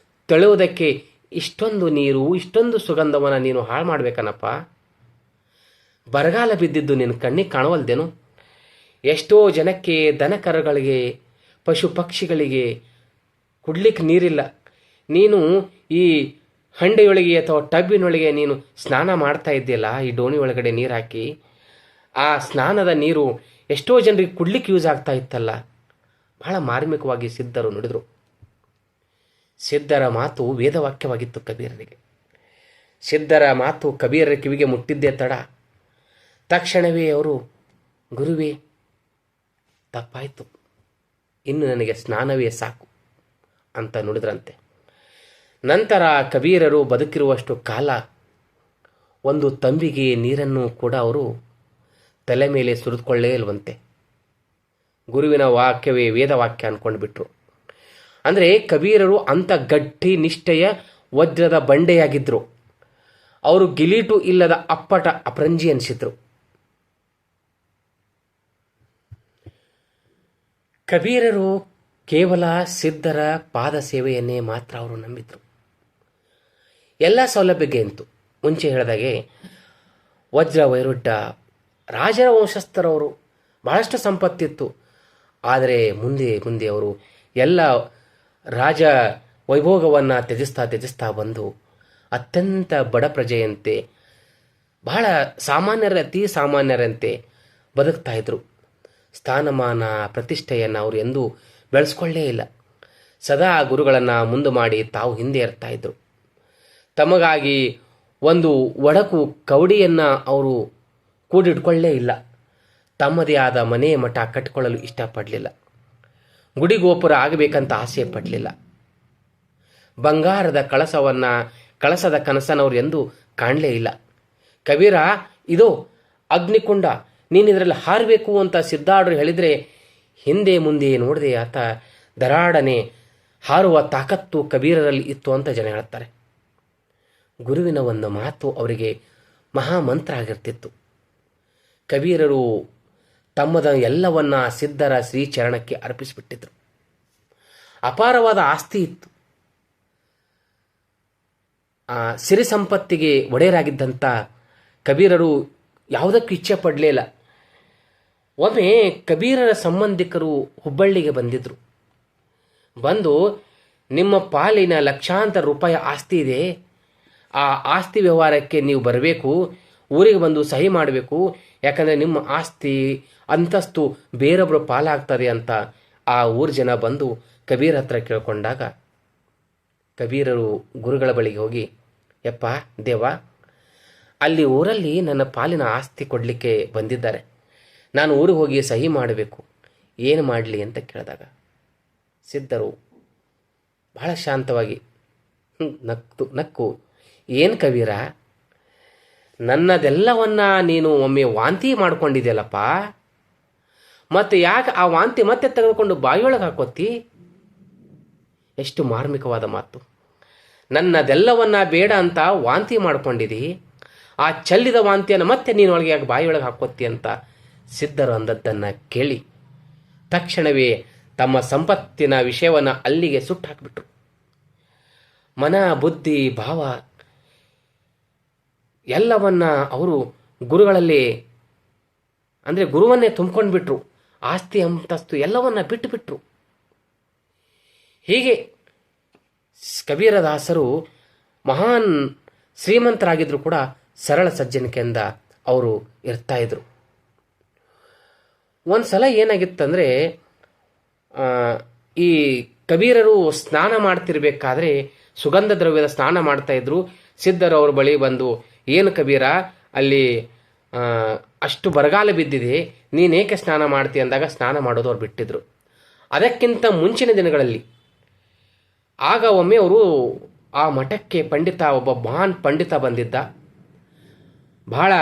A: ತೊಳೆಯುವುದಕ್ಕೆ ಇಷ್ಟೊಂದು ನೀರು, ಇಷ್ಟೊಂದು ಸುಗಂಧವನ್ನು ನೀನು ಹಾಳು ಮಾಡಬೇಕನಪ್ಪ. ಬರಗಾಲ ಬಿದ್ದಿದ್ದು ನಿನ್ನ ಕಣ್ಣಿಗೆ ಕಾಣವಲ್ದೇನು? ಎಷ್ಟೋ ಜನಕ್ಕೆ, ದನಕರುಗಳಿಗೆ, ಪಶು ಪಕ್ಷಿಗಳಿಗೆ ಕುಡ್ಲಿಕ್ಕೆ ನೀರಿಲ್ಲ. ನೀನು ಈ ಹಂಡೆಯೊಳಗೆ ಅಥವಾ ಟಬ್ಬಿನೊಳಗೆ ನೀನು ಸ್ನಾನ ಮಾಡ್ತಾ ಇದ್ದೀಯಲ್ಲ, ಈ ಡೋಣಿ ಒಳಗಡೆ ನೀರು ಹಾಕಿ, ಆ ಸ್ನಾನದ ನೀರು ಎಷ್ಟೋ ಜನರಿಗೆ ಕುಡ್ಲಿಕ್ಕೆ ಯೂಸ್ ಆಗ್ತಾ ಇತ್ತಲ್ಲ. ಬಹಳ ಮಾರ್ಮಿಕವಾಗಿ ಸಿದ್ಧರು ನುಡಿದರು. ಸಿದ್ಧರ ಮಾತು ವೇದವಾಕ್ಯವಾಗಿತ್ತು ಕಬೀರರಿಗೆ. ಸಿದ್ಧರ ಮಾತು ಕಬೀರರ ಕಿವಿಗೆ ಮುಟ್ಟಿದ್ದೇ ತಡ. ತಕ್ಷಣವೇ ಅವರು, ಗುರುವೇ, ತಪ್ಪಾಯಿತು, ಇನ್ನು ನನಗೆ ಸ್ನಾನವೇ ಸಾಕು ಅಂತ ನುಡಿದ್ರಂತೆ. ನಂತರ ಕಬೀರರು ಬದುಕಿರುವಷ್ಟು ಕಾಲ ಒಂದು ತಂಬಿಗೆ ನೀರನ್ನು ಕೂಡ ಅವರು ತಲೆ ಮೇಲೆ ಸುರಿದುಕೊಳ್ಳೇ ಇಲ್ವಂತೆ. ಗುರುವಿನ ವಾಕ್ಯವೇ ವೇದವಾಕ್ಯ ಅಂದ್ಕೊಂಡು ಬಿಟ್ರು. ಅಂದರೆ ಕಬೀರರು ಅಂಥ ಗಟ್ಟಿ ನಿಷ್ಠೆಯ ವಜ್ರದ ಬಂಡೆಯಾಗಿದ್ದರು. ಅವರು ಗಿಲೀಟು ಇಲ್ಲದ ಅಪ್ಪಟ ಅಪರಂಜಿ ಅನಿಸಿದ್ರು. ಕಬೀರರು ಕೇವಲ ಸಿದ್ಧರ ಪಾದ ಸೇವೆಯನ್ನೇ ಮಾತ್ರ ಅವರು ನಂಬಿದ್ರು. ಎಲ್ಲ ಸೌಲಭ್ಯಕ್ಕೆ ಅಂತು ಮುಂಚೆ ಹೇಳಿದಾಗೆ ವಜ್ರ ವೈರುಡ್ಯ, ರಾಜರ ವಂಶಸ್ಥರವರು, ಬಹಳಷ್ಟು ಸಂಪತ್ತಿತ್ತು. ಆದರೆ ಮುಂದೆ ಮುಂದೆ ಅವರು ಎಲ್ಲ ರಾಜ ವೈಭೋಗವನ್ನು ತ್ಯಜಿಸ್ತಾ ಬಂದು ಅತ್ಯಂತ ಬಡ ಪ್ರಜೆಯಂತೆ, ಬಹಳ ಅತಿ ಸಾಮಾನ್ಯರಂತೆ ಬದುಕ್ತಾ ಇದ್ರು. ಸ್ಥಾನಮಾನ ಪ್ರತಿಷ್ಠೆಯನ್ನು ಅವರು ಎಂದೂ ಬೆಳೆಸ್ಕೊಳ್ಳೇ ಇಲ್ಲ. ಸದಾ ಗುರುಗಳನ್ನು ಮುಂದೆ ಮಾಡಿ ತಾವು ಹಿಂದೆ ಇರ್ತಾ ಇದ್ರು. ತಮಗಾಗಿ ಒಂದು ಒಡಕು ಕವಡಿಯನ್ನು ಅವರು ಕೂಡಿಟ್ಕೊಳ್ಳೇ ಇಲ್ಲ. ತಮ್ಮದೇ ಆದ ಮನೆ ಮಠ ಕಟ್ಟಿಕೊಳ್ಳಲು ಇಷ್ಟಪಡಲಿಲ್ಲ. ಗುಡಿ ಗೋಪುರ ಆಗಬೇಕಂತ ಆಸೆ ಪಡಲಿಲ್ಲ. ಬಂಗಾರದ ಕಳಸದ ಕನಸನ್ನು ಅವರು ಎಂದೂ ಕಾಣಲೇ ಇಲ್ಲ. ಕಬೀರ, ಇದೋ ಅಗ್ನಿಕುಂಡ, ನೀನು ಇದರಲ್ಲಿ ಹಾರಬೇಕು ಅಂತ ಸಿದ್ಧಾರ್ಢರು ಹೇಳಿದರೆ ಹಿಂದೆ ಮುಂದೆ ನೋಡದೆ ಆತ ದರಾಡನೆ ಹಾರುವ ತಾಕತ್ತು ಕಬೀರರಲ್ಲಿ ಇತ್ತು ಅಂತ ಜನ ಹೇಳ್ತಾರೆ. ಗುರುವಿನ ಒಂದು ಮಾತು ಅವರಿಗೆ ಮಹಾಮಂತ್ರ ಆಗಿರ್ತಿತ್ತು. ಕಬೀರರು ತಮ್ಮದ ಎಲ್ಲವನ್ನ ಸಿದ್ಧರ ಶ್ರೀಚರಣಕ್ಕೆ ಅರ್ಪಿಸಿಬಿಟ್ಟಿದ್ರು. ಅಪಾರವಾದ ಆಸ್ತಿ ಇತ್ತು. ಸಿರಿ ಸಂಪತ್ತಿಗೆ ಒಡೆಯರಾಗಿದ್ದಂಥ ಕಬೀರರು ಯಾವುದಕ್ಕೂ ಇಚ್ಛೆ ಪಡಲೇ ಇಲ್ಲ. ಒಮ್ಮೆ ಕಬೀರರ ಸಂಬಂಧಿಕರು ಹುಬ್ಬಳ್ಳಿಗೆ ಬಂದಿದ್ರು. ಬಂದು, ನಿಮ್ಮ ಪಾಲಿನ ಲಕ್ಷಾಂತರ ರೂಪಾಯಿ ಆಸ್ತಿ ಇದೆ, ಆ ಆಸ್ತಿ ವ್ಯವಹಾರಕ್ಕೆ ನೀವು ಬರಬೇಕು, ಊರಿಗೆ ಬಂದು ಸಹಿ ಮಾಡಬೇಕು, ಯಾಕಂದರೆ ನಿಮ್ಮ ಆಸ್ತಿ ಅಂತಸ್ತು ಬೇರೊಬ್ಬರು ಪಾಲಾಗ್ತದೆ ಅಂತ ಆ ಊರು ಜನ ಬಂದು ಕಬೀರ ಹತ್ರ ಕೇಳ್ಕೊಂಡಾಗ ಕಬೀರರು ಗುರುಗಳ ಬಳಿಗೆ ಹೋಗಿ, ಯಪ್ಪ ದೇವ, ಅಲ್ಲಿ ಊರಲ್ಲಿ ನನ್ನ ಪಾಲಿನ ಆಸ್ತಿ ಕೊಡಲಿಕ್ಕೆ ಬಂದಿದ್ದಾರೆ, ನಾನು ಊರಿಗೆ ಹೋಗಿ ಸಹಿ ಮಾಡಬೇಕು, ಏನು ಮಾಡಲಿ ಅಂತ ಕೇಳಿದಾಗ ಸಿದ್ಧರು ಬಹಳ ಶಾಂತವಾಗಿ ನಕ್ಕು, ಏನು ಕಬೀರ, ನನ್ನದೆಲ್ಲವನ್ನ ನೀನು ಒಮ್ಮೆ ವಾಂತಿ ಮಾಡ್ಕೊಂಡಿದ್ಯಲ್ಲಪ್ಪ, ಮತ್ತೆ ಯಾಕೆ ಆ ವಾಂತಿ ಮತ್ತೆ ತೆಗೆದುಕೊಂಡು ಬಾಯಿಯೊಳಗೆ ಹಾಕೋತಿ? ಎಷ್ಟು ಮಾರ್ಮಿಕವಾದ ಮಾತು. ನನ್ನದೆಲ್ಲವನ್ನ ಬೇಡ ಅಂತ ವಾಂತಿ ಮಾಡ್ಕೊಂಡಿದಿ, ಆ ಚೆಲ್ಲಿದ ವಾಂತಿಯನ್ನು ಮತ್ತೆ ನೀನೊಳಗೆ ಯಾಕೆ ಬಾಯಿಯೊಳಗೆ ಹಾಕೋತಿ ಅಂತ ಸಿದ್ಧರು ಅಂದದ್ದನ್ನು ಕೇಳಿ ತಕ್ಷಣವೇ ತಮ್ಮ ಸಂಪತ್ತಿನ ವಿಷಯವನ್ನು ಅಲ್ಲಿಗೆ ಸುಟ್ಟು ಹಾಕಿಬಿಟ್ರು. ಮನ, ಬುದ್ಧಿ, ಭಾವ ಎಲ್ಲವನ್ನ ಅವರು ಗುರುಗಳಲ್ಲಿ ಅಂದರೆ ಗುರುವನ್ನೇ ತುಂಬಿಕೊಂಡು ಬಿಟ್ರು. ಆಸ್ತಿ ಅಂತಸ್ತು ಎಲ್ಲವನ್ನ ಬಿಟ್ಟುಬಿಟ್ರು. ಹೀಗೆ ಕಬೀರದಾಸರು ಮಹಾನ್ ಶ್ರೀಮಂತರಾಗಿದ್ರು ಕೂಡ ಸರಳ ಸಜ್ಜನಿಕೆಯಿಂದ ಅವರು ಇರ್ತಾ ಇದ್ರು. ಒಂದು ಸಲ ಏನಾಗಿತ್ತಂದರೆ, ಈ ಕಬೀರರು ಸ್ನಾನ ಮಾಡ್ತಿರ್ಬೇಕಾದ್ರೆ ಸುಗಂಧ ದ್ರವ್ಯದ ಸ್ನಾನ ಮಾಡ್ತಾ ಇದ್ರು. ಸಿದ್ಧರು ಅವ್ರ ಬಳಿ ಬಂದು, ಏನು ಕಬೀರ, ಅಲ್ಲಿ ಅಷ್ಟು ಬರಗಾಲ ಬಿದ್ದಿದೆ, ನೀನೇಕೆ ಸ್ನಾನ ಮಾಡ್ತೀಯ ಅಂದಾಗ ಸ್ನಾನ ಮಾಡೋದು ಅವ್ರು ಬಿಟ್ಟಿದ್ರು. ಅದಕ್ಕಿಂತ ಮುಂಚಿನ ದಿನಗಳಲ್ಲಿ ಆಗ ಒಮ್ಮೆ ಅವರು ಆ ಮಠಕ್ಕೆ ಒಬ್ಬ ಮಹಾನ್ ಪಂಡಿತ ಬಂದಿದ್ದ. ಬಹಳ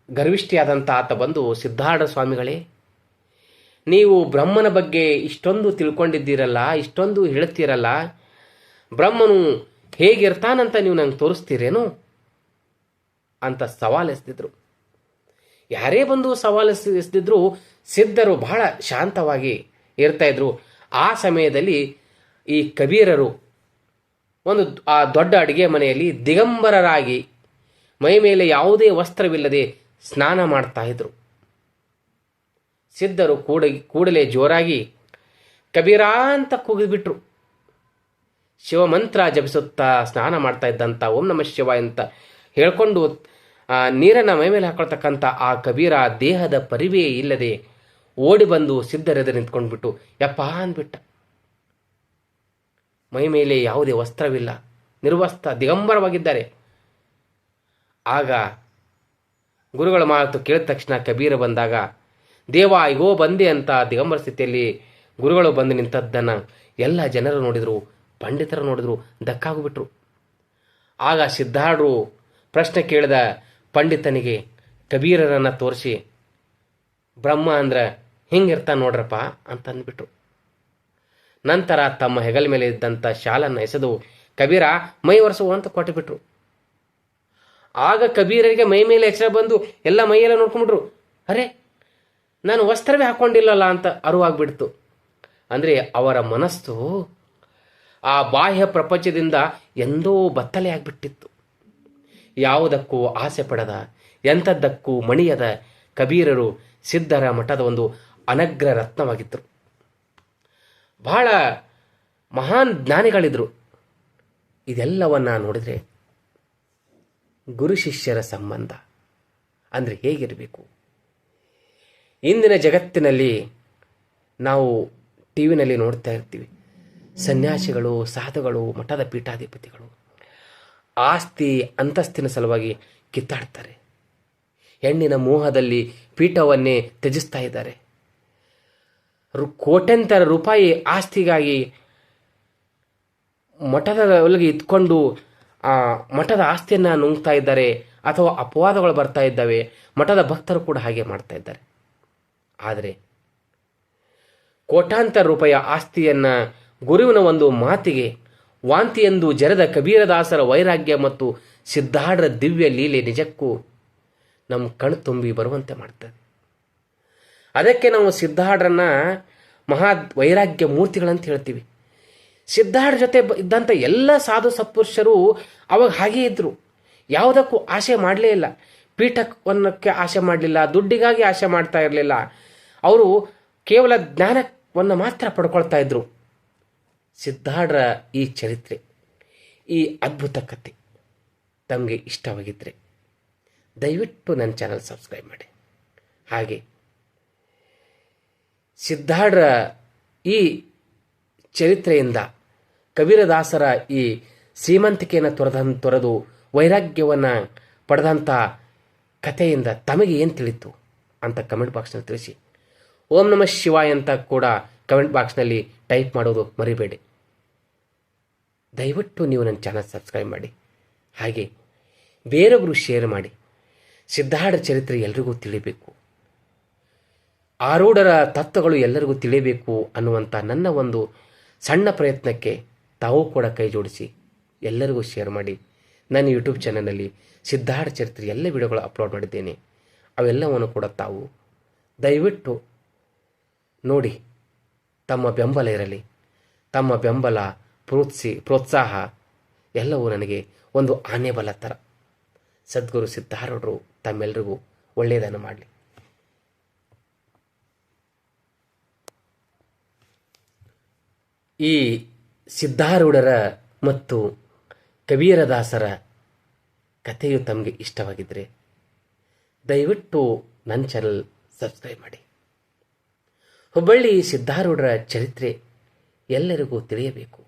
A: ಗರ್ವಿಷ್ಠಿಯಾದಂಥ ಆತ ಬಂದು, ಸಿದ್ಧಾರ್ಢ ಸ್ವಾಮಿಗಳೇ, ನೀವು ಬ್ರಹ್ಮನ ಬಗ್ಗೆ ಇಷ್ಟೊಂದು ತಿಳ್ಕೊಂಡಿದ್ದೀರಲ್ಲ, ಇಷ್ಟೊಂದು ಹೇಳ್ತೀರಲ್ಲ, ಬ್ರಹ್ಮನು ಹೇಗಿರ್ತಾನಂತ ನೀವು ನಂಗೆ ತೋರಿಸ್ತೀರೇನು ಅಂತ ಸವಾಲೆಸ್ತಿದ್ರು. ಯಾರೇ ಬಂದು ಸವಾಲೆಸ್ತಿದ್ರು ಸಿದ್ಧರು ಬಹಳ ಶಾಂತವಾಗಿ ಇರ್ತಾ ಇದ್ರು. ಆ ಸಮಯದಲ್ಲಿ ಈ ಕಬೀರರು ಆ ದೊಡ್ಡ ಅಡಿಗೆ ಮನೆಯಲ್ಲಿ ದಿಗಂಬರರಾಗಿ ಮೈ ಮೇಲೆ ಯಾವುದೇ ವಸ್ತ್ರವಿಲ್ಲದೆ ಸ್ನಾನ ಮಾಡ್ತಾ ಇದ್ರು. ಸಿದ್ಧರು ಕೂಡಲೇ ಜೋರಾಗಿ ಕಬೀರ ಅಂತ ಕೂಗಿಬಿಟ್ರು. ಶಿವಮಂತ್ರ ಜಪಿಸುತ್ತಾ ಸ್ನಾನ ಮಾಡ್ತಾ ಇದ್ದಂಥ ಓಂ ನಮಃ ಶಿವಾಯ ಅಂತ ಹೇಳ್ಕೊಂಡು ನೀರನ್ನು ಮೈ ಮೇಲೆ ಹಾಕೊಳ್ತಕ್ಕಂಥ ಆ ಕಬೀರ ದೇಹದ ಪರಿವೇ ಇಲ್ಲದೆ ಓಡಿ ಬಂದು ಸಿದ್ಧರೆದುರು ನಿಂತ್ಕೊಂಡ್ಬಿಟ್ಟು ಯಪ್ಪ ಅಂದ್ಬಿಟ್ಟ. ಮೈ ಮೇಲೆ ಯಾವುದೇ ವಸ್ತ್ರವಿಲ್ಲ, ನಿರ್ವಸ್ತ್ರ, ದಿಗಂಬರವಾಗಿದ್ದಾರೆ. ಆಗ ಗುರುಗಳ ಮಾತು ಕೇಳಿದ ತಕ್ಷಣ ಕಬೀರ ಬಂದಾಗ, ದೇವ ಈಗೋ ಬಂದೆ ಅಂತ ದಿಗಂಬರ ಸ್ಥಿತಿಯಲ್ಲಿ ಗುರುಗಳು ಬಂದು ನಿಂತದ್ದನ್ನು ಎಲ್ಲ ಜನರು ನೋಡಿದರು, ಪಂಡಿತರು ನೋಡಿದ್ರು, ದಕ್ಕಾಗ್ಬಿಟ್ರು. ಆಗ ಸಿದ್ಧಾರ್ಢರು ಪ್ರಶ್ನೆ ಕೇಳಿದ ಪಂಡಿತನಿಗೆ ಕಬೀರರನ್ನು ತೋರಿಸಿ, ಬ್ರಹ್ಮ ಅಂದ್ರೆ ಹಿಂಗಿರ್ತಾನೆ ನೋಡ್ರಪ್ಪ ಅಂತ ಅಂದ್ಬಿಟ್ರು. ನಂತರ ತಮ್ಮ ಹೆಗಲ ಮೇಲೆ ಇದ್ದಂಥ ಶಾಲನ್ನು ಎಸೆದು ಕಬೀರ ಮೈ ಒರೆಸುವ ಅಂತ ಕೊಟ್ಟುಬಿಟ್ರು. ಆಗ ಕಬೀರರಿಗೆ ಮೈ ಮೇಲೆ ಎಚ್ಚರ ಬಂದು ಎಲ್ಲ ಮೈಯೆಲ್ಲ ನೋಡ್ಕೊಂಡ್ಬಿಟ್ರು. ಅರೆ, ನಾನು ವಸ್ತ್ರವೇ ಹಾಕ್ಕೊಂಡಿಲ್ಲಲ್ಲ ಅಂತ ಅರಿವಾಗ್ಬಿಡ್ತು. ಅಂದರೆ ಅವರ ಮನಸ್ಸು ಆ ಬಾಹ್ಯ ಪ್ರಪಂಚದಿಂದ ಎಂದೋ ಬತ್ತಲೆ ಆಗಿಬಿಟ್ಟಿತ್ತು. ಯಾವುದಕ್ಕೂ ಆಸೆ ಪಡದ, ಎಂಥದ್ದಕ್ಕೂ ಮಣಿಯದ ಕಬೀರರು ಸಿದ್ಧರ ಮಠದ ಒಂದು ಅನಗ್ರ ರತ್ನವಾಗಿದ್ದರು. ಬಹಳ ಮಹಾನ್ ಜ್ಞಾನಿಗಳಿದ್ರು. ಇದೆಲ್ಲವನ್ನ ನೋಡಿದರೆ ಗುರು ಶಿಷ್ಯರ ಸಂಬಂಧ ಅಂದರೆ ಹೇಗಿರಬೇಕು? ಇಂದಿನ ಜಗತ್ತಿನಲ್ಲಿ ನಾವು ಟಿ ವಿನಲ್ಲಿ ನೋಡ್ತಾ ಇರ್ತೀವಿ, ಸನ್ಯಾಸಿಗಳು, ಸಾಧುಗಳು, ಮಠದ ಪೀಠಾಧಿಪತಿಗಳು ಆಸ್ತಿ ಅಂತಸ್ತಿನ ಸಲುವಾಗಿ ಕಿತ್ತಾಡ್ತಾರೆ. ಹೆಣ್ಣಿನ ಮೋಹದಲ್ಲಿ ಪೀಠವನ್ನೇ ತ್ಯಜಿಸ್ತಾ ಇದ್ದಾರೆ. ಕೋಟ್ಯಂತರ ರೂಪಾಯಿ ಆಸ್ತಿಗಾಗಿ ಮಠದ ಒಳಗೆ ಇತ್ಕೊಂಡು ಆ ಮಠದ ಆಸ್ತಿಯನ್ನು ನುಂಗ್ತಾ ಇದ್ದಾರೆ, ಅಥವಾ ಅಪವಾದಗಳು ಬರ್ತಾ ಇದ್ದಾವೆ. ಮಠದ ಭಕ್ತರು ಕೂಡ ಹಾಗೆ ಮಾಡ್ತಾ ಇದ್ದಾರೆ. ಆದರೆ ಕೋಟ್ಯಾಂತರ ರೂಪಾಯಿ ಆಸ್ತಿಯನ್ನು ಗುರುವಿನ ಒಂದು ಮಾತಿಗೆ ವಾಂತಿ ಎಂದು ಜರೆದ ಕಬೀರದಾಸರ ವೈರಾಗ್ಯ ಮತ್ತು ಸಿದ್ಧಾಢ್ರ ದಿವ್ಯ ಲೀಲೆ ನಿಜಕ್ಕೂ ನಮ್ಮ ಕಣ್ಣು ತುಂಬಿ ಬರುವಂತೆ ಮಾಡ್ತದೆ. ಅದಕ್ಕೆ ನಾವು ಸಿದ್ಧಾಢ್ರನ್ನ ಮಹಾ ವೈರಾಗ್ಯ ಮೂರ್ತಿಗಳಂತ ಹೇಳ್ತೀವಿ. ಸಿದ್ಧಾಢ್ರ ಜೊತೆ ಇದ್ದಂಥ ಎಲ್ಲ ಸಾಧು ಸತ್ಪುರುಷರು ಅವಾಗ ಹಾಗೇ ಇದ್ದರು. ಯಾವುದಕ್ಕೂ ಆಸೆ ಮಾಡಲೇ ಇಲ್ಲ. ಪೀಠಕ್ಕೆ ಆಸೆ ಮಾಡಲಿಲ್ಲ, ದುಡ್ಡಿಗಾಗಿ ಆಸೆ ಮಾಡ್ತಾ ಇರಲಿಲ್ಲ. ಅವರು ಕೇವಲ ಜ್ಞಾನವನ್ನು ಮಾತ್ರ ಪಡ್ಕೊಳ್ತಾ ಇದ್ರು. ಸಿದ್ಧಾಢ್ರ ಈ ಚರಿತ್ರೆ, ಈ ಅದ್ಭುತ ಕಥೆ ತಮಗೆ ಇಷ್ಟವಾಗಿದ್ದರೆ ದಯವಿಟ್ಟು ನನ್ನ ಚಾನಲ್ ಸಬ್ಸ್ಕ್ರೈಬ್ ಮಾಡಿ. ಹಾಗೆ ಸಿದ್ಧಾಢ್ರ ಈ ಚರಿತ್ರೆಯಿಂದ ಕಬೀರದಾಸರ ಈ ಶ್ರೀಮಂತಿಕೆಯನ್ನು ತೊರೆದು ವೈರಾಗ್ಯವನ್ನು ಪಡೆದಂಥ ಕಥೆಯಿಂದ ತಮಗೆ ಏನು ತಿಳಿತು ಅಂತ ಕಮೆಂಟ್ ಬಾಕ್ಸ್ನಲ್ಲಿ ತಿಳಿಸಿ. ಓಂ ನಮಃ ಶಿವಾಯ ಅಂತ ಕೂಡ ಕಮೆಂಟ್ ಬಾಕ್ಸ್ನಲ್ಲಿ ಟೈಪ್ ಮಾಡೋದು ಮರಿಬೇಡಿ. ದಯವಿಟ್ಟು ನೀವು ನನ್ನ ಚಾನಲ್ ಸಬ್ಸ್ಕ್ರೈಬ್ ಮಾಡಿ. ಹಾಗೆ ಬೇರೊಬ್ಬರು ಶೇರ್ ಮಾಡಿ. ಸಿದ್ಧಾಢ್ರ ಚರಿತ್ರೆ ಎಲ್ರಿಗೂ ತಿಳಿಬೇಕು, ಆರೂಢರ ತತ್ವಗಳು ಎಲ್ಲರಿಗೂ ತಿಳಿಯಬೇಕು ಅನ್ನುವಂಥ ನನ್ನ ಒಂದು ಸಣ್ಣ ಪ್ರಯತ್ನಕ್ಕೆ ತಾವು ಕೂಡ ಕೈ ಜೋಡಿಸಿ ಎಲ್ಲರಿಗೂ ಶೇರ್ ಮಾಡಿ. ನನ್ನ ಯೂಟ್ಯೂಬ್ ಚಾನಲ್ನಲ್ಲಿ ಸಿದ್ಧಾಢ್ರ ಚರಿತ್ರೆ ಎಲ್ಲ ವಿಡಿಯೋಗಳು ಅಪ್ಲೋಡ್ ಮಾಡಿದ್ದೇನೆ. ಅವೆಲ್ಲವನ್ನು ಕೂಡ ತಾವು ದಯವಿಟ್ಟು ನೋಡಿ ತಮ್ಮ ಬೆಂಬಲ ಇರಲಿ. ತಮ್ಮ ಬೆಂಬಲ, ಪ್ರೋತ್ಸಾಹ ಎಲ್ಲವೂ ನನಗೆ ಒಂದು ಆನೆಬಲ ಥರ. ಸದ್ಗುರು ಸಿದ್ಧಾರೂಢರು ತಮ್ಮೆಲ್ಲರಿಗೂ ಒಳ್ಳೆಯದನ್ನು ಮಾಡಲಿ. ಈ ಸಿದ್ಧಾರೂಢರ ಮತ್ತು ಕಬೀರದಾಸರ ಕಥೆಯು ತಮಗೆ ಇಷ್ಟವಾಗಿದ್ದರೆ ದಯವಿಟ್ಟು ನನ್ನ ಚಾನಲ್ ಸಬ್ಸ್ಕ್ರೈಬ್ ಮಾಡಿ. ಹುಬ್ಬಳ್ಳಿ ಸಿದ್ಧಾರೂಢರ ಚರಿತ್ರೆ ಎಲ್ಲರಿಗೂ ತಿಳಿಯಬೇಕು.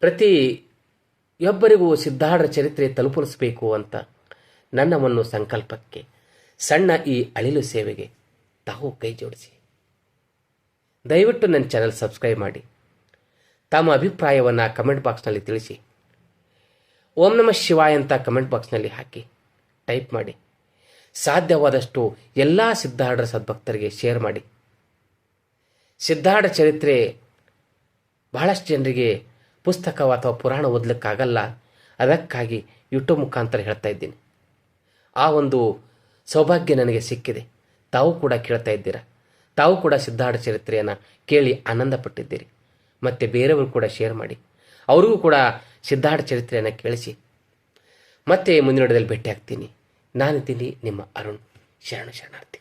A: ಪ್ರತಿಯೊಬ್ಬರಿಗೂ ಸಿದ್ಧಾಢ್ರ ಚರಿತ್ರೆ ತಲುಪಿಸಬೇಕು ಅಂತ ನನ್ನ ಒಂದು ಸಂಕಲ್ಪಕ್ಕೆ, ಸಣ್ಣ ಈ ಅಳಿಲು ಸೇವೆಗೆ ತಾವು ಕೈ ಜೋಡಿಸಿ. ದಯವಿಟ್ಟು ನನ್ನ ಚಾನಲ್ ಸಬ್ಸ್ಕ್ರೈಬ್ ಮಾಡಿ. ತಮ್ಮ ಅಭಿಪ್ರಾಯವನ್ನು ಕಮೆಂಟ್ ಬಾಕ್ಸ್ನಲ್ಲಿ ತಿಳಿಸಿ. ಓಂ ನಮಃ ಶಿವಾಯ ಅಂತ ಕಮೆಂಟ್ ಬಾಕ್ಸ್ನಲ್ಲಿ ಹಾಕಿ ಟೈಪ್ ಮಾಡಿ. ಸಾಧ್ಯವಾದಷ್ಟು ಎಲ್ಲ ಸಿದ್ಧಾಢ್ರ ಸದ್ಭಕ್ತರಿಗೆ ಶೇರ್ ಮಾಡಿ. ಸಿದ್ಧಾಢ್ರ ಚರಿತ್ರೆ ಬಹಳಷ್ಟು ಜನರಿಗೆ ಪುಸ್ತಕ ಅಥವಾ ಪುರಾಣ ಓದಲಿಕ್ಕಾಗಲ್ಲ. ಅದಕ್ಕಾಗಿ ಯೂಟ್ಯೂಬ್ ಮುಖಾಂತರ ಹೇಳ್ತಾ ಇದ್ದೀನಿ. ಆ ಒಂದು ಸೌಭಾಗ್ಯ ನನಗೆ ಸಿಕ್ಕಿದೆ. ತಾವು ಕೂಡ ಕೇಳ್ತಾ ಇದ್ದೀರಾ. ತಾವು ಕೂಡ ಸಿದ್ಧಾಢ್ರ ಚರಿತ್ರೆಯನ್ನು ಕೇಳಿ ಆನಂದ ಪಟ್ಟಿದ್ದೀರಿ. ಮತ್ತು ಬೇರೆಯವರು ಕೂಡ ಶೇರ್ ಮಾಡಿ. ಅವ್ರಿಗೂ ಕೂಡ ಸಿದ್ಧಾಢ್ರ ಚರಿತ್ರೆಯನ್ನು ಕೇಳಿಸಿ. ಮತ್ತೆ ಮುಂದಿನ ವಿಡಿಯೋದಲ್ಲಿ ಭೇಟಿ ಆಗ್ತೀನಿ. ನಾನಿದ್ದೀನಿ ನಿಮ್ಮ ಅರುಣ್. ಶರಣಾರ್ಥಿ.